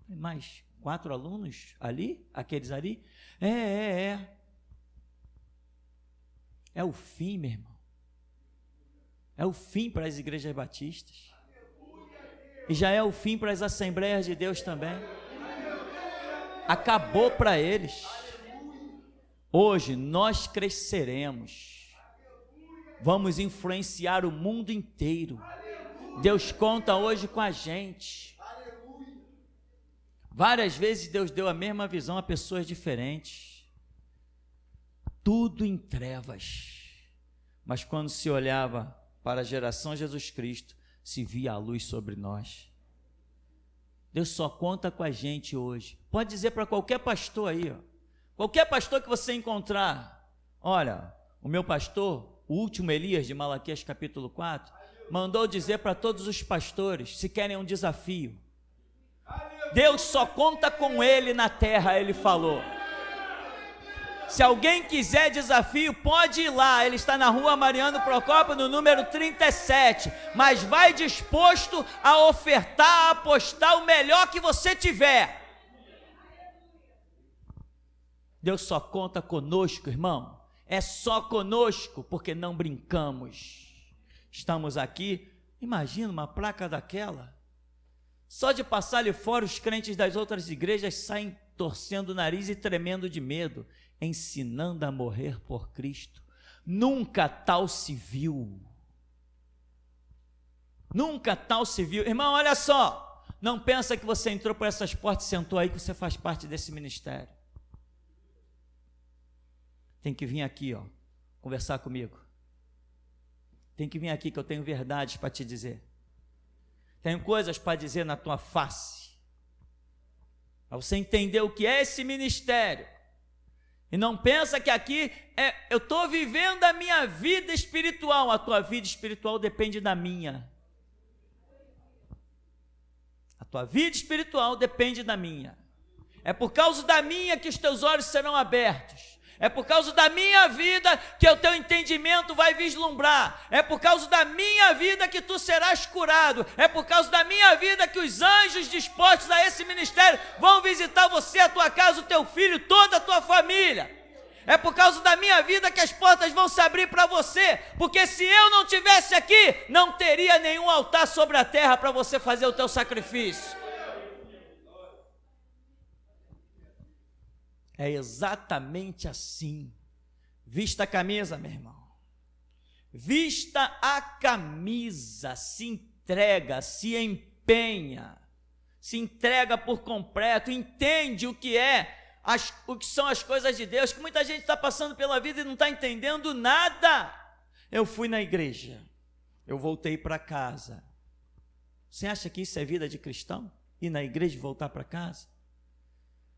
mais 4 alunos ali, aqueles ali, É o fim, meu irmão. É o fim para as igrejas batistas. E já é o fim para as Assembleias de Deus também. Acabou para eles. Hoje nós cresceremos. Vamos influenciar o mundo inteiro. Deus conta hoje com a gente. Várias vezes Deus deu a mesma visão a pessoas diferentes. Tudo em trevas, mas quando se olhava para a geração Jesus Cristo, se via a luz sobre nós. Deus só conta com a gente hoje. Pode dizer para qualquer pastor aí, ó, qualquer pastor que você encontrar: olha, o meu pastor, o último Elias de Malaquias capítulo 4, mandou dizer para todos os pastores, se querem um desafio, Deus só conta com ele na terra, ele falou. Se alguém quiser desafio, pode ir lá, ele está na rua Mariano Procópio, no número 37, mas vai disposto a ofertar, a apostar o melhor que você tiver. Deus só conta conosco, irmão, é só conosco, porque não brincamos. Estamos aqui, imagina uma placa daquela, só de passar ali fora, os crentes das outras igrejas saem torcendo o nariz e tremendo de medo, ensinando a morrer por Cristo. Nunca tal se viu. Nunca tal se viu. Irmão, olha só, não pensa que você entrou por essas portas e sentou aí que você faz parte desse ministério. Tem que vir aqui, ó, conversar comigo. tem que vir aqui que eu tenho verdades para te dizer. Tenho coisas para dizer na tua face. Para você entender o que é esse ministério. E não pensa que aqui eu estou vivendo a minha vida espiritual. A tua vida espiritual depende da minha. A tua vida espiritual depende da minha. É por causa da minha que os teus olhos serão abertos. É por causa da minha vida que o teu entendimento vai vislumbrar. É por causa da minha vida que tu serás curado. É por causa da minha vida que os anjos dispostos a esse ministério vão visitar você, a tua casa, o teu filho, toda a tua família. É por causa da minha vida que as portas vão se abrir para você. Porque se eu não estivesse aqui, não teria nenhum altar sobre a terra para você fazer o teu sacrifício. É exatamente assim. Vista a camisa, meu irmão. Vista a camisa, se entrega, se empenha, se entrega por completo, entende o que o que são as coisas de Deus, que muita gente está passando pela vida e não está entendendo nada. Eu fui na igreja, eu voltei para casa. Você acha que isso é vida de cristão? Ir na igreja e voltar para casa?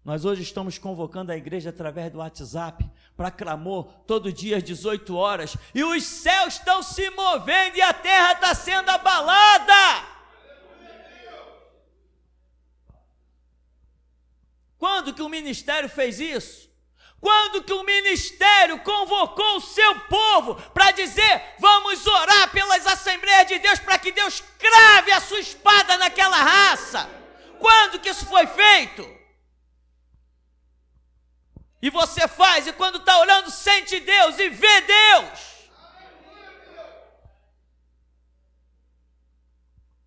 Nós hoje estamos convocando a igreja através do WhatsApp para clamor todo dia às 18 horas. E os céus estão se movendo e a terra está sendo abalada. Quando que o ministério fez isso? Quando que o ministério convocou o seu povo para dizer: vamos orar pelas Assembleias de Deus para que Deus crave a sua espada naquela raça? Quando que isso foi feito? E você faz, e quando está orando, sente Deus e vê Deus.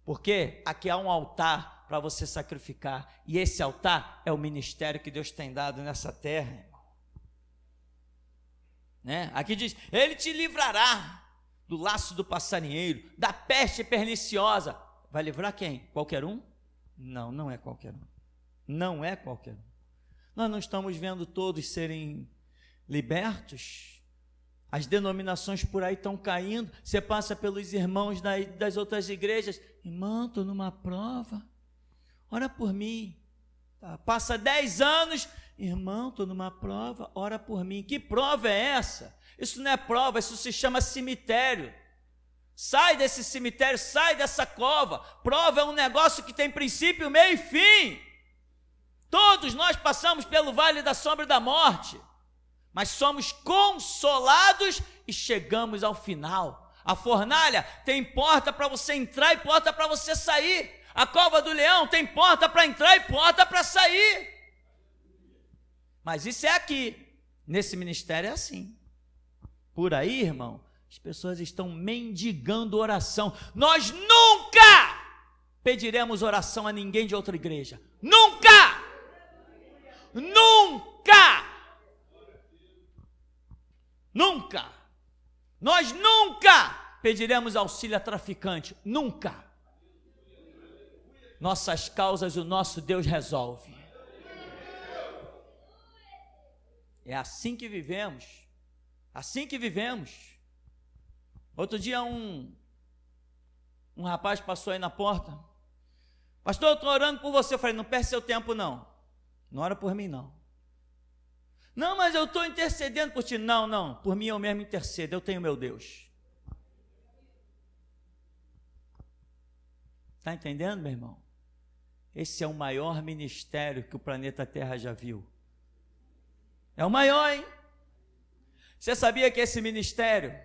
Porque aqui há um altar para você sacrificar. E esse altar é o ministério que Deus tem dado nessa terra, irmão. Né? Aqui diz: Ele te livrará do laço do passarinheiro, da peste perniciosa. Vai livrar quem? Qualquer um? Não, não é qualquer um. Não é qualquer um. Nós não estamos vendo todos serem libertos. As denominações por aí estão caindo. Você passa pelos irmãos das outras igrejas: irmão, estou numa prova, ora por mim. Passa 10 anos: irmão, estou numa prova, ora por mim. Que prova é essa? Isso não é prova, isso se chama cemitério. Sai desse cemitério, sai dessa cova. Prova é um negócio que tem princípio, meio e fim. Todos nós passamos pelo vale da sombra da morte, mas somos consolados e chegamos ao final. A fornalha tem porta para você entrar e porta para você sair. A cova do leão tem porta para entrar e porta para sair. Mas isso é aqui. Nesse ministério é assim. Por aí, irmão, as pessoas estão mendigando oração. Nós nunca pediremos oração a ninguém de outra igreja. Nunca! Nunca! Nunca! Nós nunca pediremos auxílio a traficante. Nunca! Nossas causas o nosso Deus resolve. É assim que vivemos. Assim que vivemos. Outro dia um rapaz passou aí na porta: pastor, eu estou orando por você. Eu falei: não perde seu tempo não. Não ora por mim não. Não, mas eu estou intercedendo por ti. Não, por mim eu mesmo intercedo, eu tenho meu Deus. Está entendendo, meu irmão? Esse é o maior ministério que o planeta Terra já viu. É o maior, hein? Você sabia que esse ministério,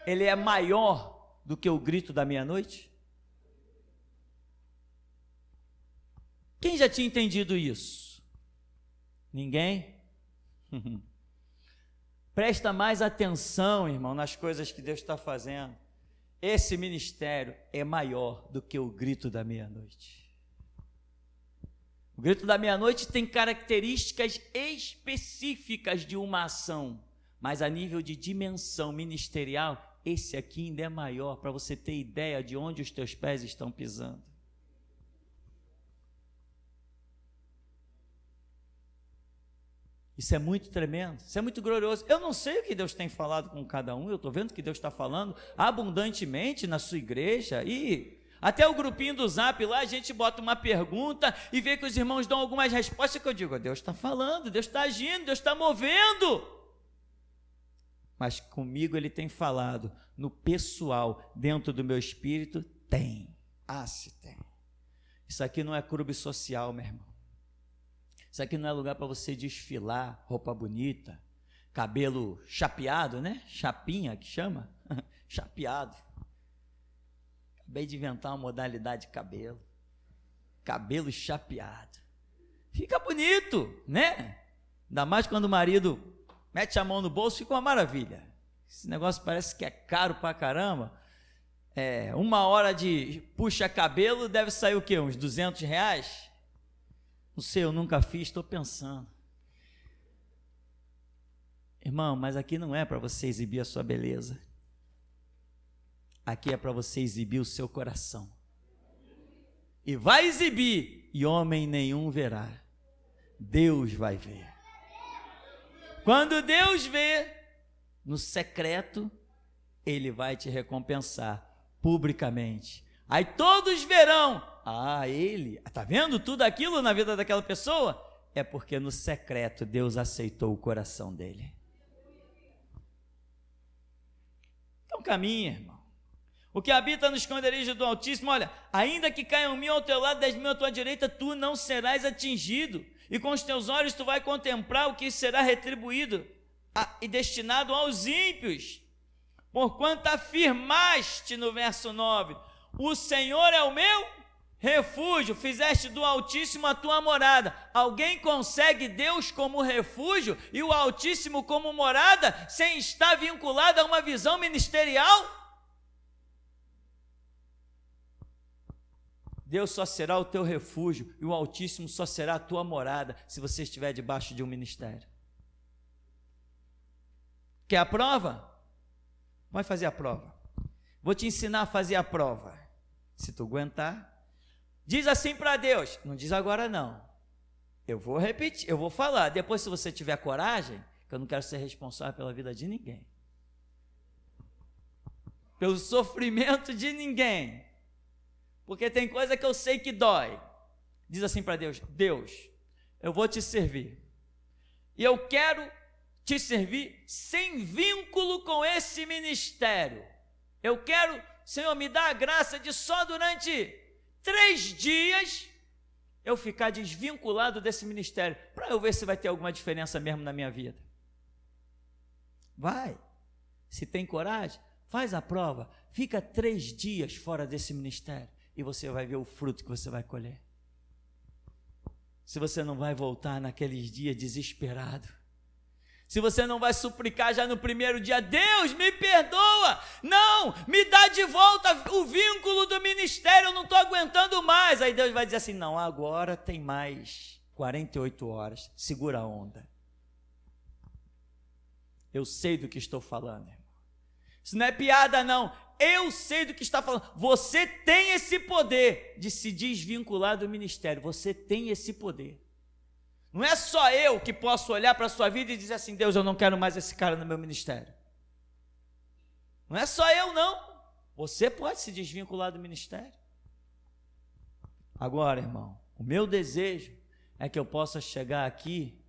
ele é maior do que o grito da meia-noite? Quem já tinha entendido isso? Ninguém? Presta mais atenção, irmão, nas coisas que Deus está fazendo. Esse ministério é maior do que o grito da meia-noite. O grito da meia-noite tem características específicas de uma ação, mas a nível de dimensão ministerial, esse aqui ainda é maior, para você ter ideia de onde os teus pés estão pisando. Isso é muito tremendo, isso é muito glorioso. Eu não sei o que Deus tem falado com cada um, eu estou vendo que Deus está falando abundantemente na sua igreja, e até o grupinho do Zap lá, a gente bota uma pergunta e vê que os irmãos dão algumas respostas que eu digo, Deus está falando, Deus está agindo, Deus está movendo. Mas comigo Ele tem falado, no pessoal, dentro do meu espírito, tem. Se tem. Isso aqui não é clube social, meu irmão. Isso aqui não é lugar para você desfilar, roupa bonita, cabelo chapeado, né? Chapinha que chama, chapeado. Acabei de inventar uma modalidade de cabelo chapeado. Fica bonito, né? Ainda mais quando o marido mete a mão no bolso, fica uma maravilha. Esse negócio parece que é caro pra caramba. 1 hora de puxa cabelo deve sair o quê? Uns R$200? Não sei, eu nunca fiz, estou pensando. Irmão, mas aqui não é para você exibir a sua beleza. Aqui é para você exibir o seu coração. E vai exibir, e homem nenhum verá. Deus vai ver. Quando Deus vê, no secreto, Ele vai te recompensar publicamente. Aí todos verão, ele, está vendo tudo aquilo na vida daquela pessoa? É porque no secreto Deus aceitou o coração dele. Então caminha, irmão. O que habita no esconderijo do Altíssimo, olha, ainda que caiam 1000 ao teu lado, 10.000 à tua direita, tu não serás atingido, e com os teus olhos tu vai contemplar o que será retribuído e destinado aos ímpios, porquanto afirmaste no verso 9, o Senhor é o meu refúgio, fizeste do Altíssimo a tua morada. Alguém consegue Deus como refúgio e o Altíssimo como morada sem estar vinculado a uma visão ministerial? Deus só será o teu refúgio e o Altíssimo só será a tua morada se você estiver debaixo de um ministério. Quer a prova? Vai fazer a prova. Vou te ensinar a fazer a prova. Se tu aguentar, diz assim para Deus, não diz agora não. Eu vou repetir, eu vou falar. Depois, se você tiver coragem, que eu não quero ser responsável pela vida de ninguém, pelo sofrimento de ninguém, porque tem coisa que eu sei que dói. Diz assim para Deus, Deus, eu vou te servir, e eu quero te servir sem vínculo com esse ministério. Eu quero, Senhor, me dá a graça de só durante 3 dias eu ficar desvinculado desse ministério, para eu ver se vai ter alguma diferença mesmo na minha vida. Vai, se tem coragem, faz a prova, fica 3 dias fora desse ministério, e você vai ver o fruto que você vai colher. Se você não vai voltar naqueles dias desesperado, se você não vai suplicar já no primeiro dia, Deus, me perdoa, não, me dá de volta o vínculo do ministério, eu não estou aguentando mais. Aí Deus vai dizer assim, não, agora tem mais 48 horas, segura a onda. Eu sei do que estou falando, irmão. Isso não é piada não, eu sei do que está falando. Você tem esse poder de se desvincular do ministério, você tem esse poder. Não é só eu que posso olhar para a sua vida e dizer assim, Deus, eu não quero mais esse cara no meu ministério. Não é só eu não, você pode se desvincular do ministério. Agora, irmão, o meu desejo é que eu possa chegar aqui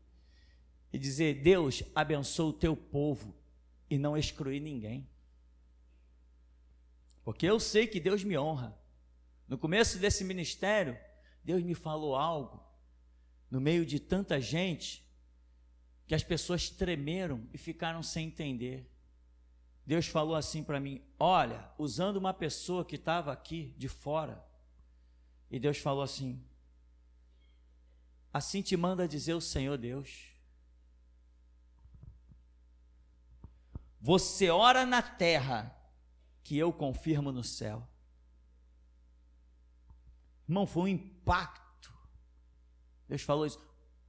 e dizer, Deus, abençoa o teu povo e não excluir ninguém. Porque eu sei que Deus me honra. No começo desse ministério, Deus me falou algo, no meio de tanta gente, que as pessoas tremeram e ficaram sem entender. Deus falou assim para mim, olha, usando uma pessoa que estava aqui de fora, e Deus falou assim, assim te manda dizer o Senhor Deus, você ora na terra, que eu confirmo no céu. Irmão, foi um impacto. Deus falou isso,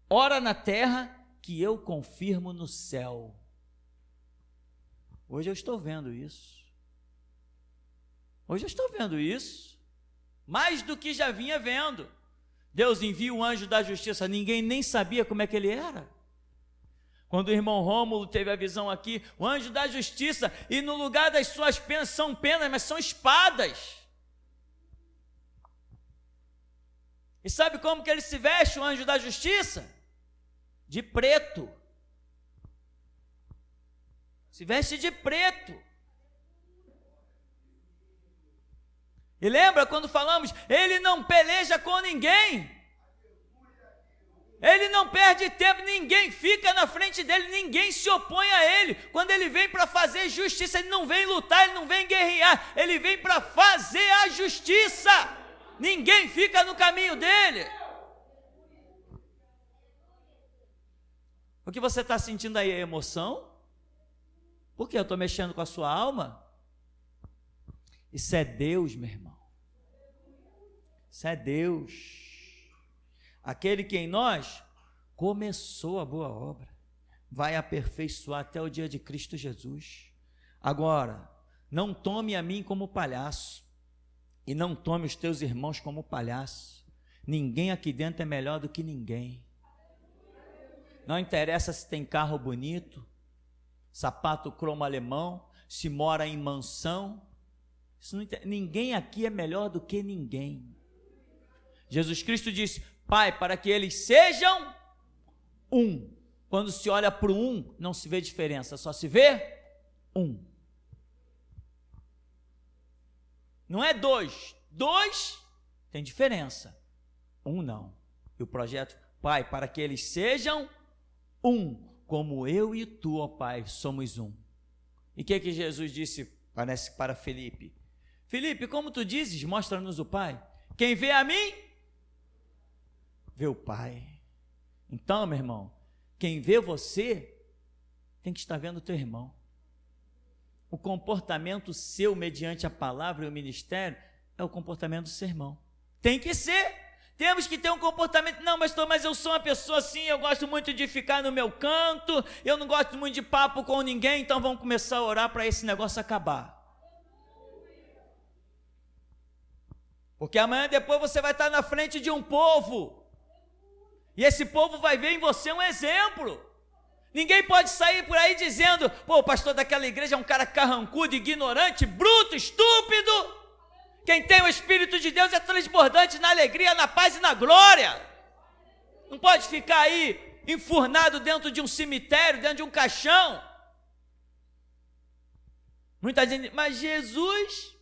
ora na terra, que eu confirmo no céu. Hoje eu estou vendo isso. Hoje eu estou vendo isso, mais do que já vinha vendo. Deus envia o anjo da justiça, ninguém nem sabia como é que ele era. Quando o irmão Rômulo teve a visão aqui, o anjo da justiça, e no lugar das suas penas, são penas, mas são espadas. E sabe como que ele se veste, o anjo da justiça? De preto. Se veste de preto. E lembra quando falamos, ele não peleja com ninguém. Ele não perde tempo, ninguém fica na frente dele, ninguém se opõe a ele. Quando ele vem para fazer justiça, ele não vem lutar, ele não vem guerrear, ele vem para fazer a justiça. Ninguém fica no caminho dele. O que você está sentindo aí é emoção? Por que eu estou mexendo com a sua alma? Isso é Deus, meu irmão. Isso é Deus. Aquele que em nós começou a boa obra, vai aperfeiçoar até o dia de Cristo Jesus. Agora, não tome a mim como palhaço, e não tome os teus irmãos como palhaço. Ninguém aqui dentro é melhor do que ninguém. Não interessa se tem carro bonito, sapato cromo alemão, se mora em mansão. Ninguém aqui é melhor do que ninguém. Jesus Cristo disse: Pai, para que eles sejam um. Quando se olha para o um, não se vê diferença, só se vê um. Não é dois. Dois tem diferença. Um não. E o projeto, Pai, para que eles sejam um, como eu e tu, ó Pai, somos um. E o que Jesus disse, parece, para Felipe? Felipe, como tu dizes, mostra-nos o Pai. Quem vê a mim, vê o Pai. Então, meu irmão, quem vê você, tem que estar vendo o teu irmão. O comportamento seu, mediante a palavra e o ministério, é o comportamento do seu irmão. Tem que ser. Temos que ter um comportamento. Não, pastor, mas eu sou uma pessoa assim, eu gosto muito de ficar no meu canto, eu não gosto muito de papo com ninguém, então vamos começar a orar para esse negócio acabar. Porque amanhã depois você vai estar na frente de um povo, e esse povo vai ver em você um exemplo. Ninguém pode sair por aí dizendo: pô, o pastor daquela igreja é um cara carrancudo, ignorante, bruto, estúpido. Quem tem o Espírito de Deus é transbordante na alegria, na paz e na glória. Não pode ficar aí enfurnado dentro de um cemitério, dentro de um caixão. Muita gente, mas Jesus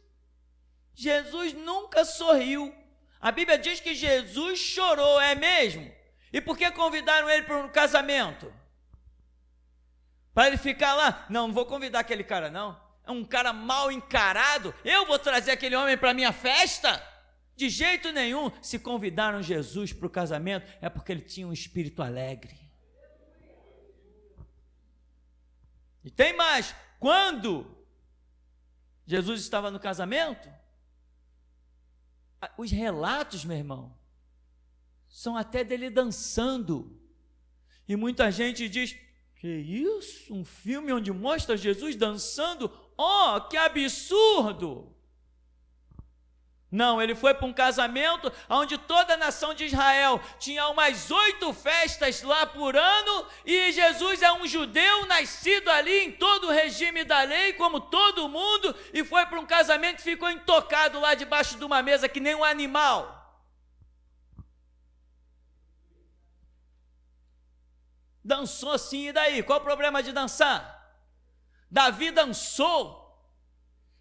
nunca sorriu. A Bíblia diz que Jesus chorou, é mesmo? E por que convidaram ele para um casamento? Para ele ficar lá? Não vou convidar aquele cara não. É um cara mal encarado. Eu vou trazer aquele homem para a minha festa? De jeito nenhum. Se convidaram Jesus para o casamento, é porque ele tinha um espírito alegre. E tem mais. Quando Jesus estava no casamento, os relatos, meu irmão, são até dele dançando. E muita gente diz: que isso? Um filme onde mostra Jesus dançando? Oh, que absurdo! Não, ele foi para um casamento onde toda a nação de Israel tinha umas 8 festas lá por ano, e Jesus é um judeu nascido ali em todo o regime da lei, como todo mundo, e foi para um casamento e ficou intocado lá debaixo de uma mesa que nem um animal. Dançou sim, e daí? Qual o problema de dançar? Davi dançou,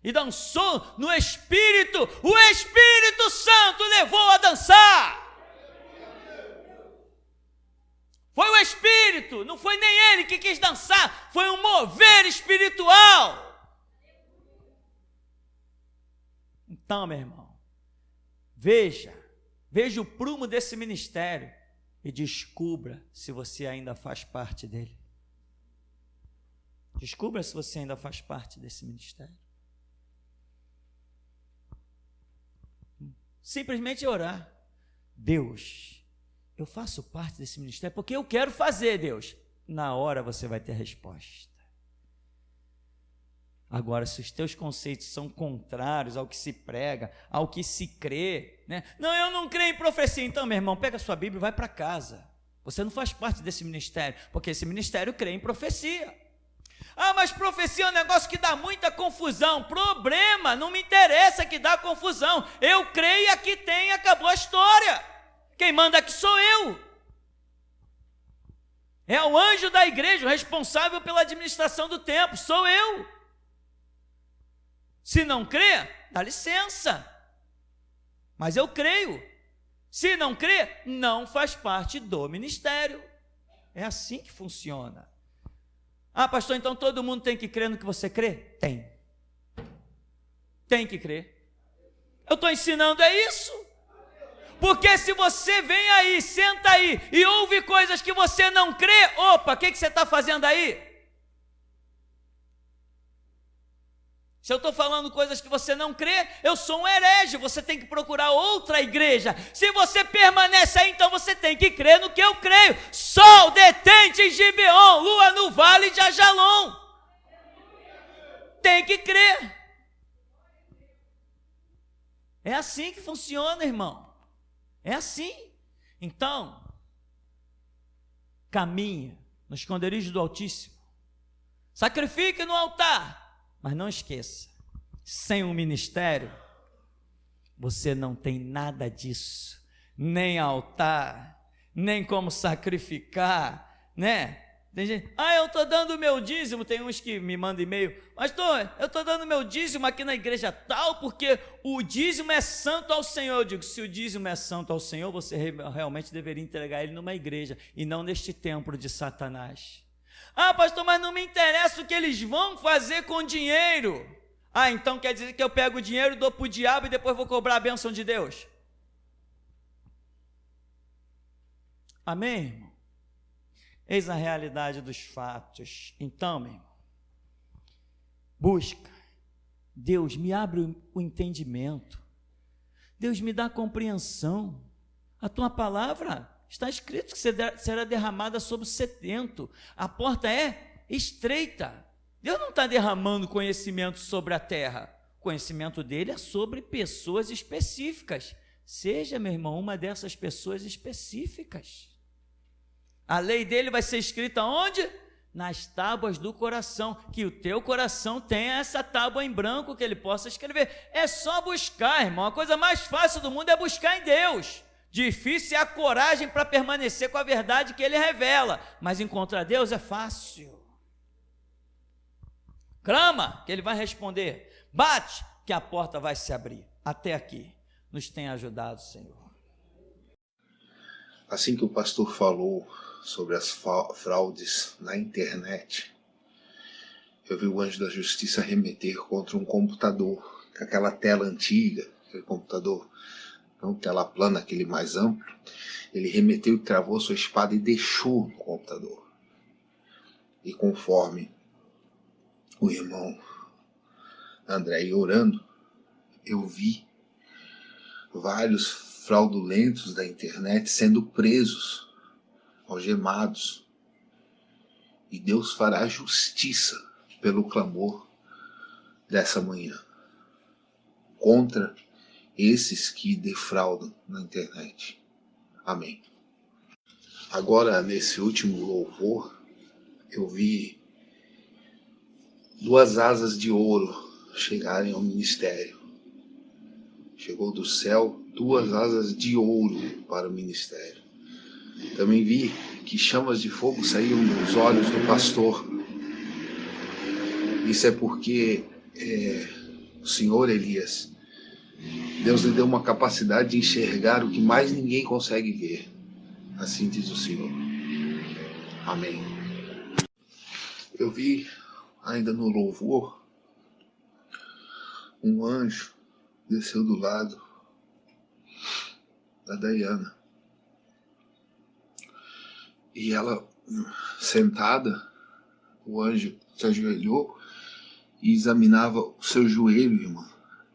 e dançou no Espírito. O Espírito Santo levou a dançar. Foi o Espírito, não foi nem ele que quis dançar, foi um mover espiritual. Então, meu irmão, veja o prumo desse ministério e descubra se você ainda faz parte dele. Descubra se você ainda faz parte desse ministério. Simplesmente orar. Deus, eu faço parte desse ministério porque eu quero fazer, Deus. Na hora você vai ter a resposta. Agora, se os teus conceitos são contrários ao que se prega, ao que se crê, né? Não, eu não creio em profecia. Então, meu irmão, pega a sua Bíblia e vai para casa. Você não faz parte desse ministério, porque esse ministério crê em profecia. Ah, mas profecia é um negócio que dá muita confusão. Problema, não me interessa que dá confusão. Eu creio, aqui tem, acabou a história. Quem manda aqui sou eu. É o anjo da igreja, o responsável pela administração do tempo, sou eu. Se não crê, dá licença. Mas eu creio. Se não crê, não faz parte do ministério. É assim que funciona. Ah, pastor, então todo mundo tem que crer no que você crê? Tem. Tem que crer. Eu estou ensinando isso. Porque se você vem aí, senta aí e ouve coisas que você não crê, opa, o que você está fazendo aí? Se eu estou falando coisas que você não crê, eu sou um herege, você tem que procurar outra igreja. Se você permanece aí, então você tem que crer no que eu creio. Sol detente em Gibeon, lua no vale de Ajalon. Tem que crer. É assim que funciona, irmão. É assim. Então, caminha no esconderijo do Altíssimo. Sacrifique no altar. Mas não esqueça, sem um ministério, você não tem nada disso, nem altar, nem como sacrificar, né? Tem gente, eu estou dando o meu dízimo, tem uns que me mandam e-mail, pastor, eu estou dando o meu dízimo aqui na igreja tal, porque o dízimo é santo ao Senhor. Eu digo, se o dízimo é santo ao Senhor, você realmente deveria entregar ele numa igreja, e não neste templo de Satanás. Ah, pastor, mas não me interessa o que eles vão fazer com o dinheiro. Ah, então quer dizer que eu pego o dinheiro, dou para o diabo e depois vou cobrar a bênção de Deus? Amém, irmão? Eis a realidade dos fatos. Então, meu irmão, busca. Deus, me abre o entendimento. Deus, me dá compreensão. A tua palavra está escrito que será derramada sobre o sedento. A porta é estreita. Deus não está derramando conhecimento sobre a terra. O conhecimento dele é sobre pessoas específicas. Seja, meu irmão, uma dessas pessoas específicas. A lei dele vai ser escrita onde? Nas tábuas do coração. Que o teu coração tenha essa tábua em branco que ele possa escrever. É só buscar, irmão. A coisa mais fácil do mundo é buscar em Deus. Difícil é a coragem para permanecer com a verdade que ele revela, mas encontrar Deus é fácil. Clama, que ele vai responder. Bate, que a porta vai se abrir. Até aqui, nos tem ajudado, Senhor. Assim que o pastor falou sobre as fraudes na internet, eu vi o anjo da justiça remeter contra um computador, com aquela tela antiga, aquele computador, não tela plana, aquele mais amplo. Ele remeteu e travou sua espada e deixou no computador. E conforme o irmão André ia orando, eu vi vários fraudulentos da internet sendo presos, algemados. E Deus fará justiça pelo clamor dessa manhã contra esses que defraudam na internet. Amém. Agora, nesse último louvor, eu vi 2 asas de ouro chegarem ao ministério. Chegou do céu 2 asas de ouro para o ministério. Também vi que chamas de fogo saíam dos olhos do pastor. Isso é porque o Senhor Elias, Deus lhe deu uma capacidade de enxergar o que mais ninguém consegue ver. Assim diz o Senhor. Amém. Eu vi ainda no louvor, um anjo desceu do lado da Dayana. E ela, sentada, o anjo se ajoelhou e examinava o seu joelho, irmã.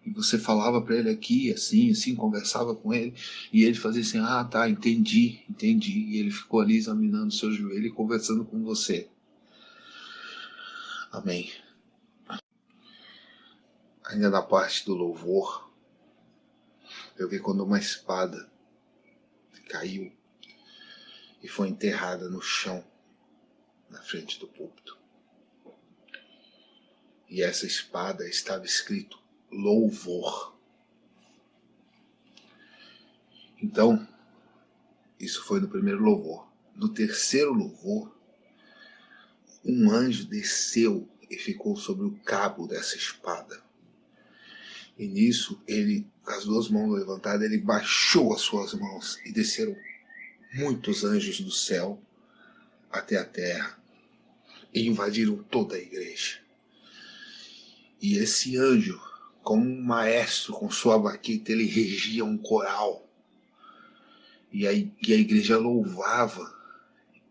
E você falava para ele aqui, assim, conversava com ele, e ele fazia assim, tá, entendi. E ele ficou ali examinando o seu joelho e conversando com você. Amém. Ainda na parte do louvor, eu vi quando uma espada caiu, e foi enterrada no chão, na frente do púlpito. E essa espada estava escrito louvor. Então, isso foi no primeiro louvor. No terceiro louvor, um anjo desceu e ficou sobre o cabo dessa espada. E nisso, ele, com as duas mãos levantadas, ele baixou as suas mãos e desceram muitos anjos do céu até a terra e invadiram toda a igreja. E esse anjo, como um maestro com sua baqueta, ele regia um coral. E a igreja louvava,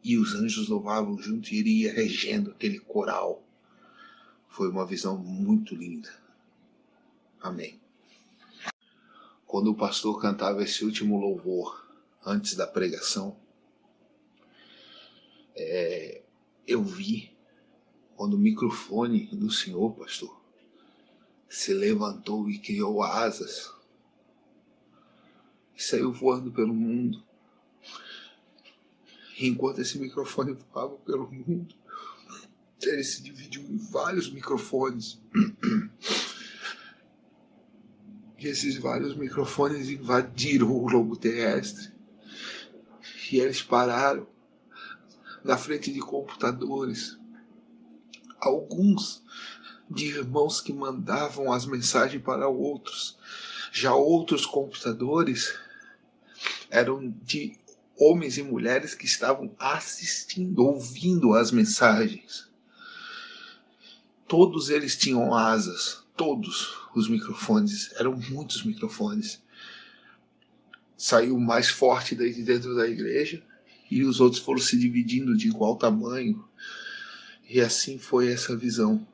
e os anjos louvavam junto, e ele ia regendo aquele coral. Foi uma visão muito linda. Amém. Quando o pastor cantava esse último louvor, antes da pregação, eu vi quando o microfone do Senhor, pastor, se levantou e criou asas e saiu voando pelo mundo. E enquanto esse microfone voava pelo mundo, ele se dividiu em vários microfones. E esses vários microfones invadiram o globo terrestre. E eles pararam na frente de computadores. Alguns de irmãos que mandavam as mensagens para outros. Já outros computadores eram de homens e mulheres que estavam assistindo, ouvindo as mensagens. Todos eles tinham asas, todos os microfones, eram muitos microfones. Saiu o mais forte daí de dentro da igreja e os outros foram se dividindo de igual tamanho. E assim foi essa visão.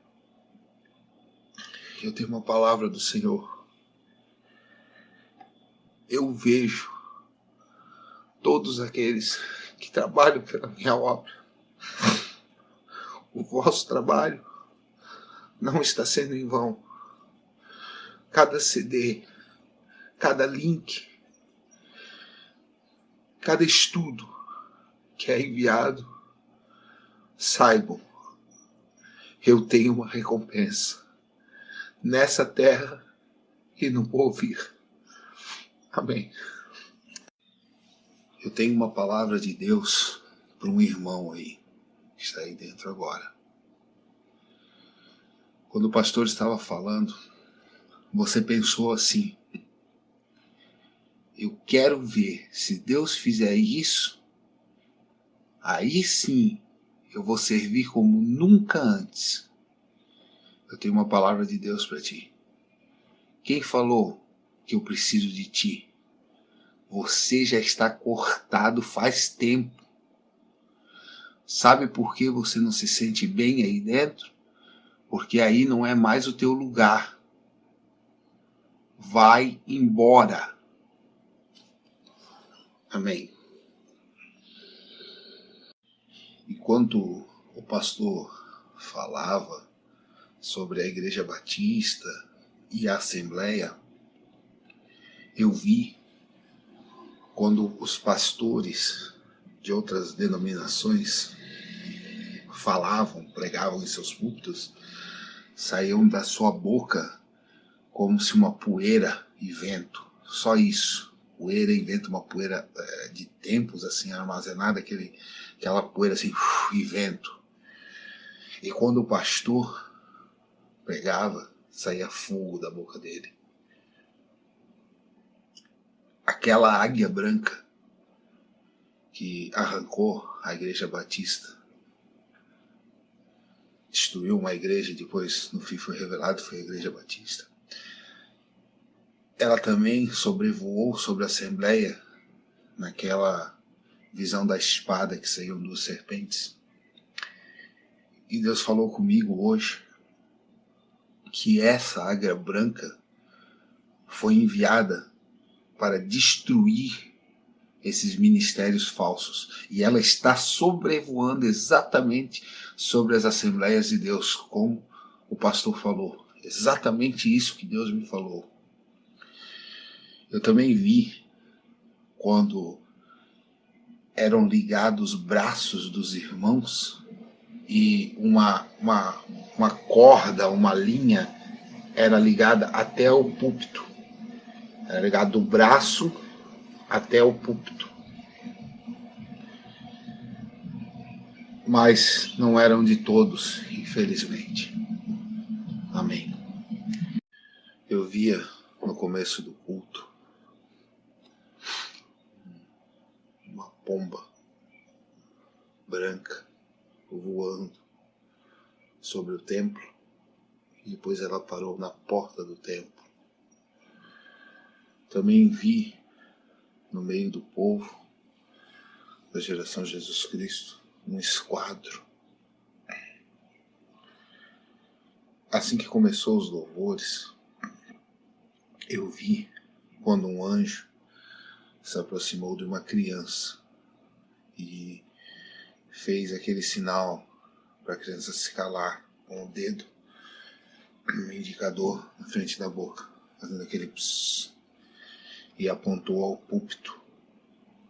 Eu tenho uma palavra do Senhor. Eu vejo todos aqueles que trabalham pela minha obra. O vosso trabalho não está sendo em vão. Cada CD, cada link, cada estudo que é enviado, saibam, eu tenho uma recompensa nessa terra e no porvir. Amém. Eu tenho uma palavra de Deus para um irmão aí, que está aí dentro agora. Quando o pastor estava falando, você pensou assim: eu quero ver, se Deus fizer isso, aí sim eu vou servir como nunca antes. Eu tenho uma palavra de Deus para ti. Quem falou que eu preciso de ti? Você já está cortado faz tempo. Sabe por que você não se sente bem aí dentro? Porque aí não é mais o teu lugar. Vai embora. Amém. Enquanto o pastor falava sobre a Igreja Batista e a Assembleia, eu vi quando os pastores de outras denominações falavam, pregavam em seus púlpitos, saíam da sua boca como se uma poeira e vento. Só isso. Poeira e vento, uma poeira de tempos assim armazenada, aquela poeira assim e vento. E quando o pastor pregava, saía fogo da boca dele. Aquela águia branca que arrancou a Igreja Batista, destruiu uma igreja, depois no fim foi revelado que foi a Igreja Batista. Ela também sobrevoou sobre a Assembleia naquela visão da espada que saiu duas serpentes. E Deus falou comigo hoje que essa águia branca foi enviada para destruir esses ministérios falsos. E ela está sobrevoando exatamente sobre as Assembleias de Deus, como o pastor falou. Exatamente isso que Deus me falou. Eu também vi quando eram ligados os braços dos irmãos e uma corda, uma linha era ligada até o púlpito. Era ligado do braço até o púlpito. Mas não eram de todos, infelizmente. Amém. Eu via no começo do culto uma pomba branca voando sobre o templo e depois ela parou na porta do templo. Também vi no meio do povo da geração de Jesus Cristo um esquadro. Assim que começou os louvores, eu vi quando um anjo se aproximou de uma criança e fez aquele sinal para a criança se calar com o dedo, um indicador na frente da boca, fazendo aquele psss, e apontou ao púlpito.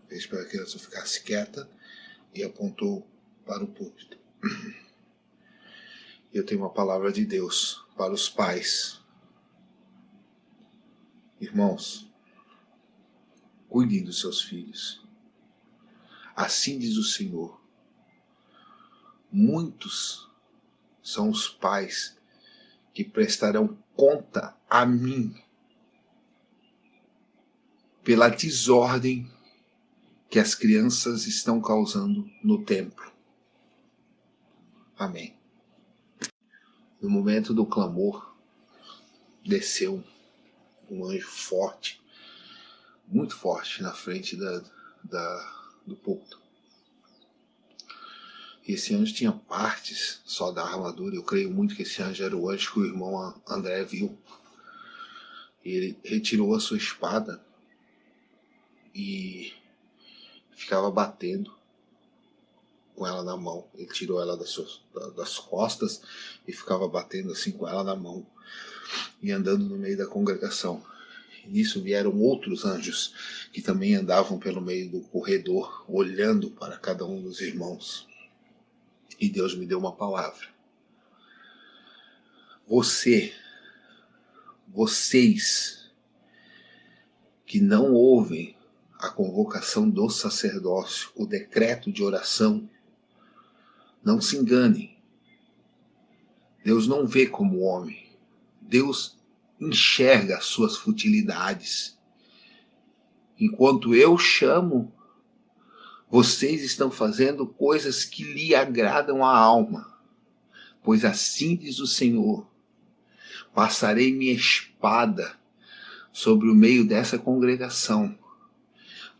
Fez para que a criança ficasse quieta e apontou para o púlpito. Eu tenho uma palavra de Deus para os pais. Irmãos, cuidem dos seus filhos. Assim diz o Senhor. Muitos são os pais que prestarão conta a mim pela desordem que as crianças estão causando no templo. Amém. No momento do clamor, desceu um anjo forte, muito forte, na frente do púlpito. E esse anjo tinha partes só da armadura. Eu creio muito que esse anjo era o anjo que o irmão André viu. E ele retirou a sua espada e ficava batendo com ela na mão. Ele tirou ela das costas e ficava batendo assim com ela na mão e andando no meio da congregação. E nisso vieram outros anjos que também andavam pelo meio do corredor, olhando para cada um dos irmãos. E Deus me deu uma palavra. Vocês que não ouvem a convocação do sacerdócio, o decreto de oração, não se enganem. Deus não vê como homem. Deus enxerga as suas futilidades. Enquanto eu chamo, vocês estão fazendo coisas que lhe agradam à alma. Pois assim diz o Senhor: passarei minha espada sobre o meio dessa congregação,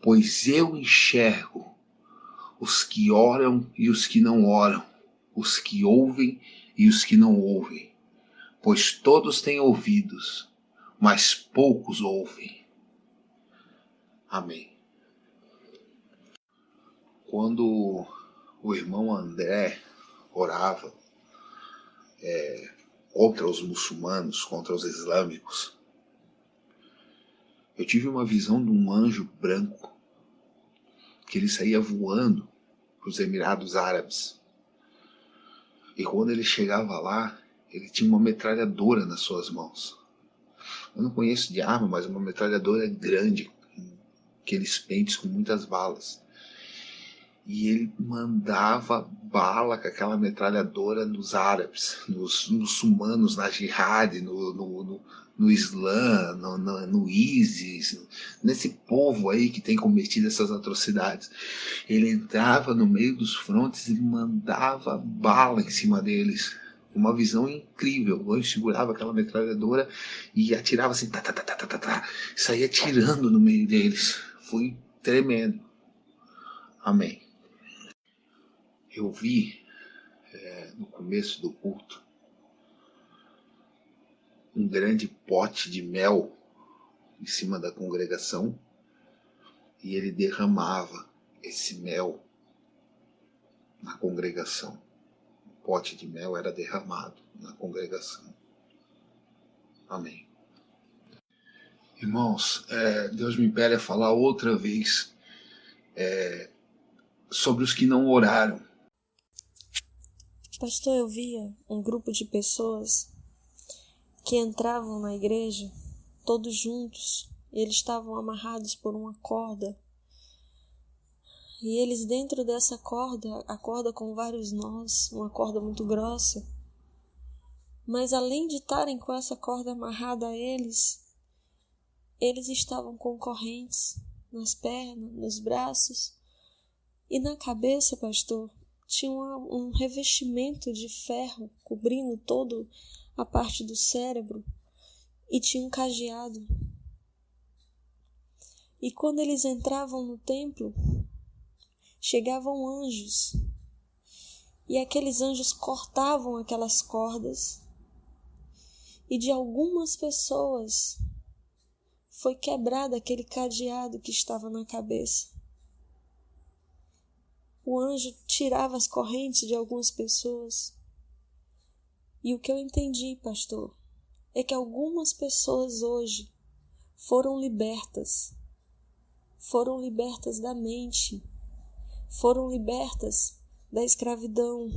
pois eu enxergo os que oram e os que não oram, os que ouvem e os que não ouvem, pois todos têm ouvidos, mas poucos ouvem. Amém. Quando o irmão André orava contra os muçulmanos, contra os islâmicos, eu tive uma visão de um anjo branco, que ele saía voando para os Emirados Árabes. E quando ele chegava lá, ele tinha uma metralhadora nas suas mãos. Eu não conheço de arma, mas uma metralhadora grande, aqueles pentes com muitas balas. E ele mandava bala com aquela metralhadora nos árabes, nos muçulmanos, na jihad, no Islã, no ISIS, nesse povo aí que tem cometido essas atrocidades. Ele entrava no meio dos frontes e mandava bala em cima deles. Uma visão incrível. O anjo segurava aquela metralhadora e atirava assim, saía atirando no meio deles. Foi tremendo. Amém. Eu vi no começo do culto um grande pote de mel em cima da congregação e ele derramava esse mel na congregação. O pote de mel era derramado na congregação. Amém. Irmãos, Deus me impele a falar outra vez sobre os que não oraram. Pastor, eu via um grupo de pessoas que entravam na igreja, todos juntos, e eles estavam amarrados por uma corda. E eles dentro dessa corda, a corda com vários nós, uma corda muito grossa. Mas além de estarem com essa corda amarrada a eles estavam com correntes nas pernas, nos braços. E na cabeça, pastor, tinha um revestimento de ferro cobrindo toda a parte do cérebro. E tinha um cadeado. E quando eles entravam no templo, chegavam anjos. E aqueles anjos cortavam aquelas cordas. E de algumas pessoas foi quebrado aquele cadeado que estava na cabeça. O anjo tirava as correntes de algumas pessoas. E o que eu entendi, pastor, é que algumas pessoas hoje foram libertas da mente, foram libertas da escravidão,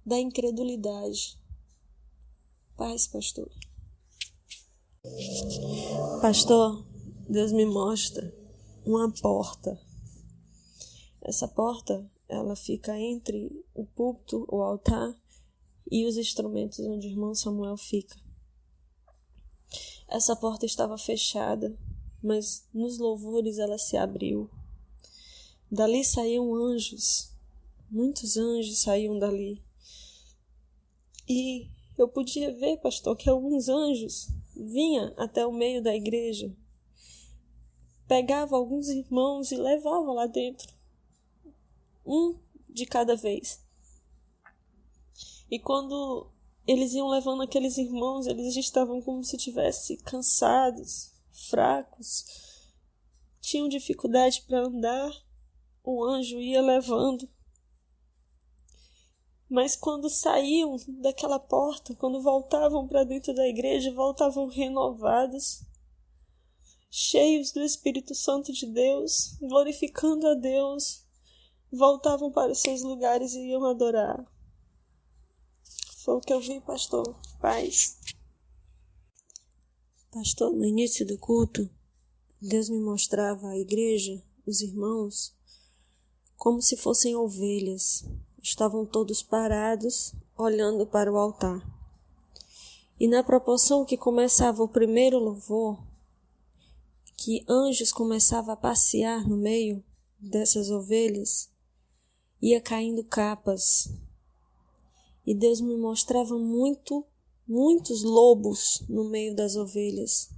da incredulidade. Paz, pastor. Pastor, Deus me mostra uma porta. Essa porta, ela fica entre o púlpito, o altar e os instrumentos onde o irmão Samuel fica. Essa porta estava fechada, mas nos louvores ela se abriu. Dali saíam anjos, muitos anjos saíam dali. E eu podia ver, pastor, que alguns anjos vinham até o meio da igreja, pegavam alguns irmãos e levavam lá dentro, um de cada vez. E quando eles iam levando aqueles irmãos, eles estavam como se estivessem cansados, fracos, tinham dificuldade para andar, o anjo ia levando. Mas quando saíam daquela porta, quando voltavam para dentro da igreja, voltavam renovados, cheios do Espírito Santo de Deus, glorificando a Deus, voltavam para os seus lugares e iam adorar. Foi o que eu vi, pastor. Paz. Pastor, no início do culto, Deus me mostrava a igreja, os irmãos, como se fossem ovelhas. Estavam todos parados, olhando para o altar. E na proporção que começava o primeiro louvor, que anjos começavam a passear no meio dessas ovelhas, ia caindo capas. E Deus me mostrava muitos lobos no meio das ovelhas.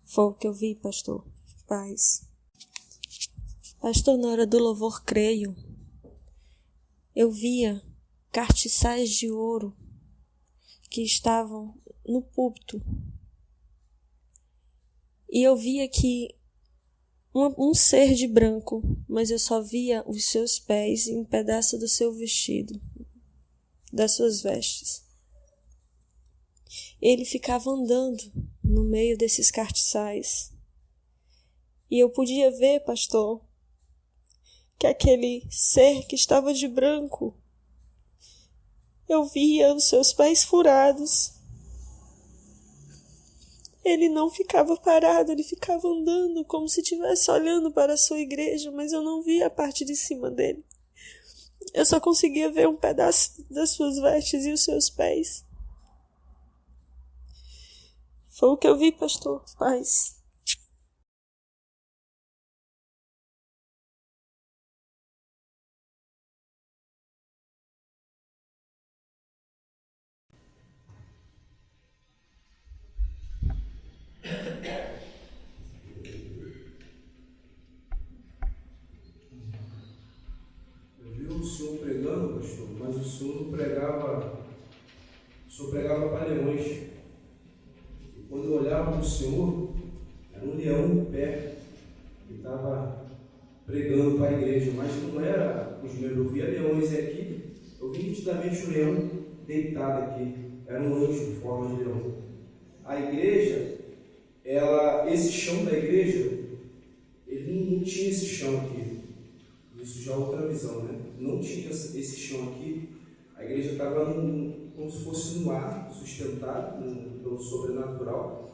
Foi o que eu vi, pastor. Paz. Pastor, na hora do louvor, creio, eu via castiçais de ouro que estavam no púlpito. E eu via que um ser de branco, mas eu só via os seus pés e um pedaço do seu vestido, das suas vestes. Ele ficava andando no meio desses castiçais. E eu podia ver, pastor, que aquele ser que estava de branco, eu via os seus pés furados. Ele não ficava parado, ele ficava andando como se estivesse olhando para a sua igreja, mas eu não via a parte de cima dele. Eu só conseguia ver um pedaço das suas vestes e os seus pés. Foi o que eu vi, pastor. Paz. O senhor pregando, pastor, mas o senhor pregava para leões. E quando eu olhava para o senhor, era um leão em pé, que estava pregando para a igreja, mas não era os meus, eu via leões aqui, eu vi nitidamente o leão deitado aqui, era um anjo em forma de leão. A igreja, esse chão da igreja, ele não tinha esse chão aqui. Isso já é outra visão, né? Não tinha esse chão aqui, a igreja estava como se fosse no ar, sustentado pelo sobrenatural,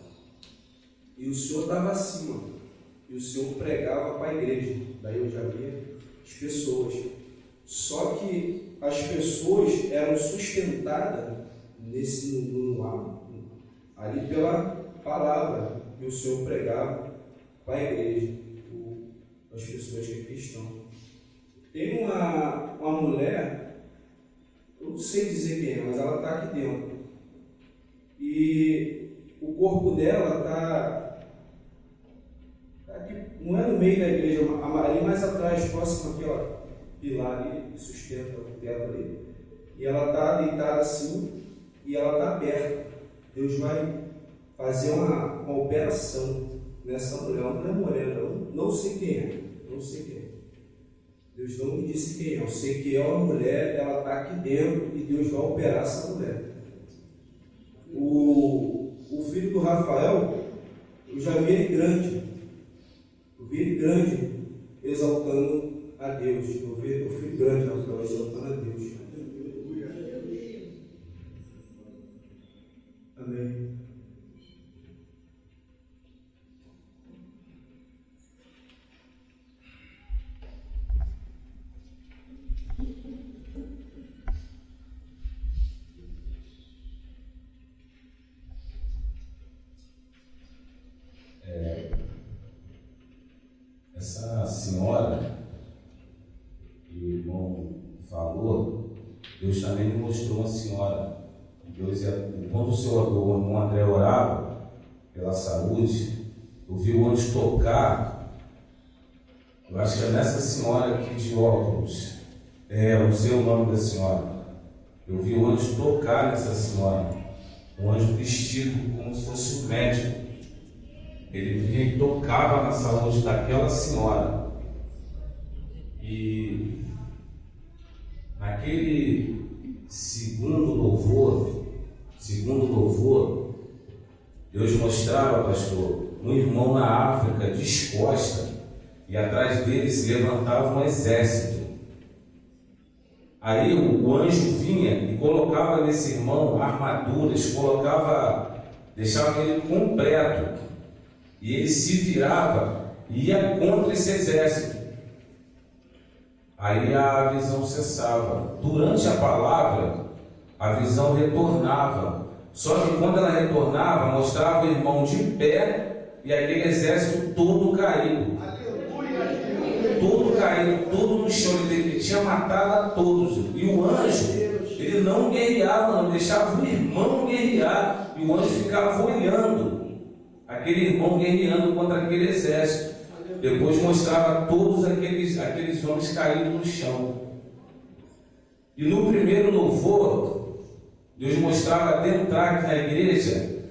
e o Senhor estava acima, e o Senhor pregava para a igreja. Daí eu já via as pessoas. Só que as pessoas eram sustentadas no ar, ali pela palavra que o Senhor pregava para a igreja, as pessoas que aqui estão. Tem uma mulher, eu não sei dizer quem é, mas ela está aqui dentro. E o corpo dela está aqui, não é no meio da igreja, ali mais atrás, próximo àquela pilar ali, que sustenta o teto ali. E ela está deitada assim, e ela está aberta. Deus vai fazer uma operação nessa mulher. Uma mulher morena, não sei quem é, não sei quem é. Deus não me disse quem é, eu sei que é uma mulher, ela está aqui dentro e Deus vai operar essa mulher. O filho do Rafael, eu já vi ele grande, exaltando a Deus. Eu vi o filho grande, Rafael, exaltando a Deus. Amém. Essa senhora que o irmão falou, Deus também me mostrou uma senhora. Quando o irmão André orava pela saúde, eu vi o anjo tocar. Eu acho que é nessa senhora aqui de óculos. Eu não sei o nome da senhora. Eu vi o anjo tocar nessa senhora. Um anjo vestido como se fosse um médico. Ele vinha e tocava na saúde daquela senhora. E naquele segundo louvor, Deus mostrava, pastor, um irmão na África descosta, e atrás dele se levantava um exército. Aí o anjo vinha e colocava nesse irmão armaduras, deixava ele completo. E ele se virava e ia contra esse exército. Aí a visão cessava. Durante a palavra, a visão retornava. Só que quando ela retornava, mostrava o irmão de pé e aquele exército todo caído. Todo caído, todo no chão. Ele tinha matado a todos. E o anjo, ele não guerreava, não, deixava o irmão guerrear. E o anjo ficava olhando aquele irmão guerreando contra aquele exército. Depois mostrava todos aqueles homens caídos no chão. E no primeiro louvor, Deus mostrava adentrar aqui na igreja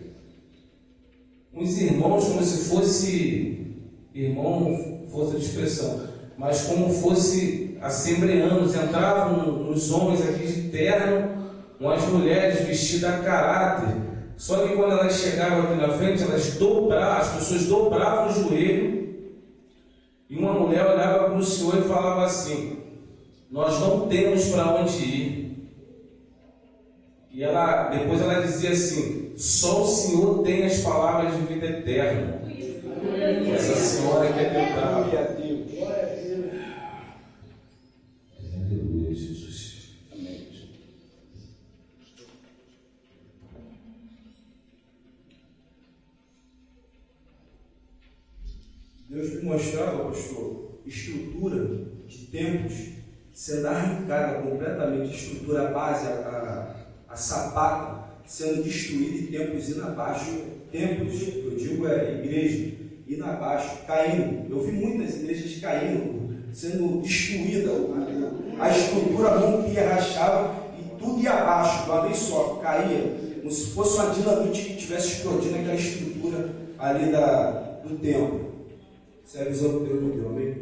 uns irmãos como se fosse, irmão, força de expressão, mas como fosse assembleanos. Entravam uns homens aqui de terno, umas mulheres vestidas a caráter. Só que quando elas chegavam aqui na frente, as pessoas dobravam o joelho, e uma mulher olhava para o Senhor e falava assim: nós não temos para onde ir. E depois ela dizia assim: só o Senhor tem as palavras de vida eterna. Essa senhora que acreditava. Aleluia, Jesus. Amém. Deus me mostrava, pastor, estrutura de templos sendo arrancada completamente, estrutura base, a sapata sendo destruída e templos indo abaixo. Templos, eu digo, igreja, indo abaixo, caindo. Eu vi muitas igrejas caindo, sendo destruída, a estrutura rompia, rachava e tudo ia abaixo, de uma vez só, caía, como se fosse uma dinamite que estivesse explodindo aquela estrutura ali do templo. Essa é a visão que Deus me deu, amém?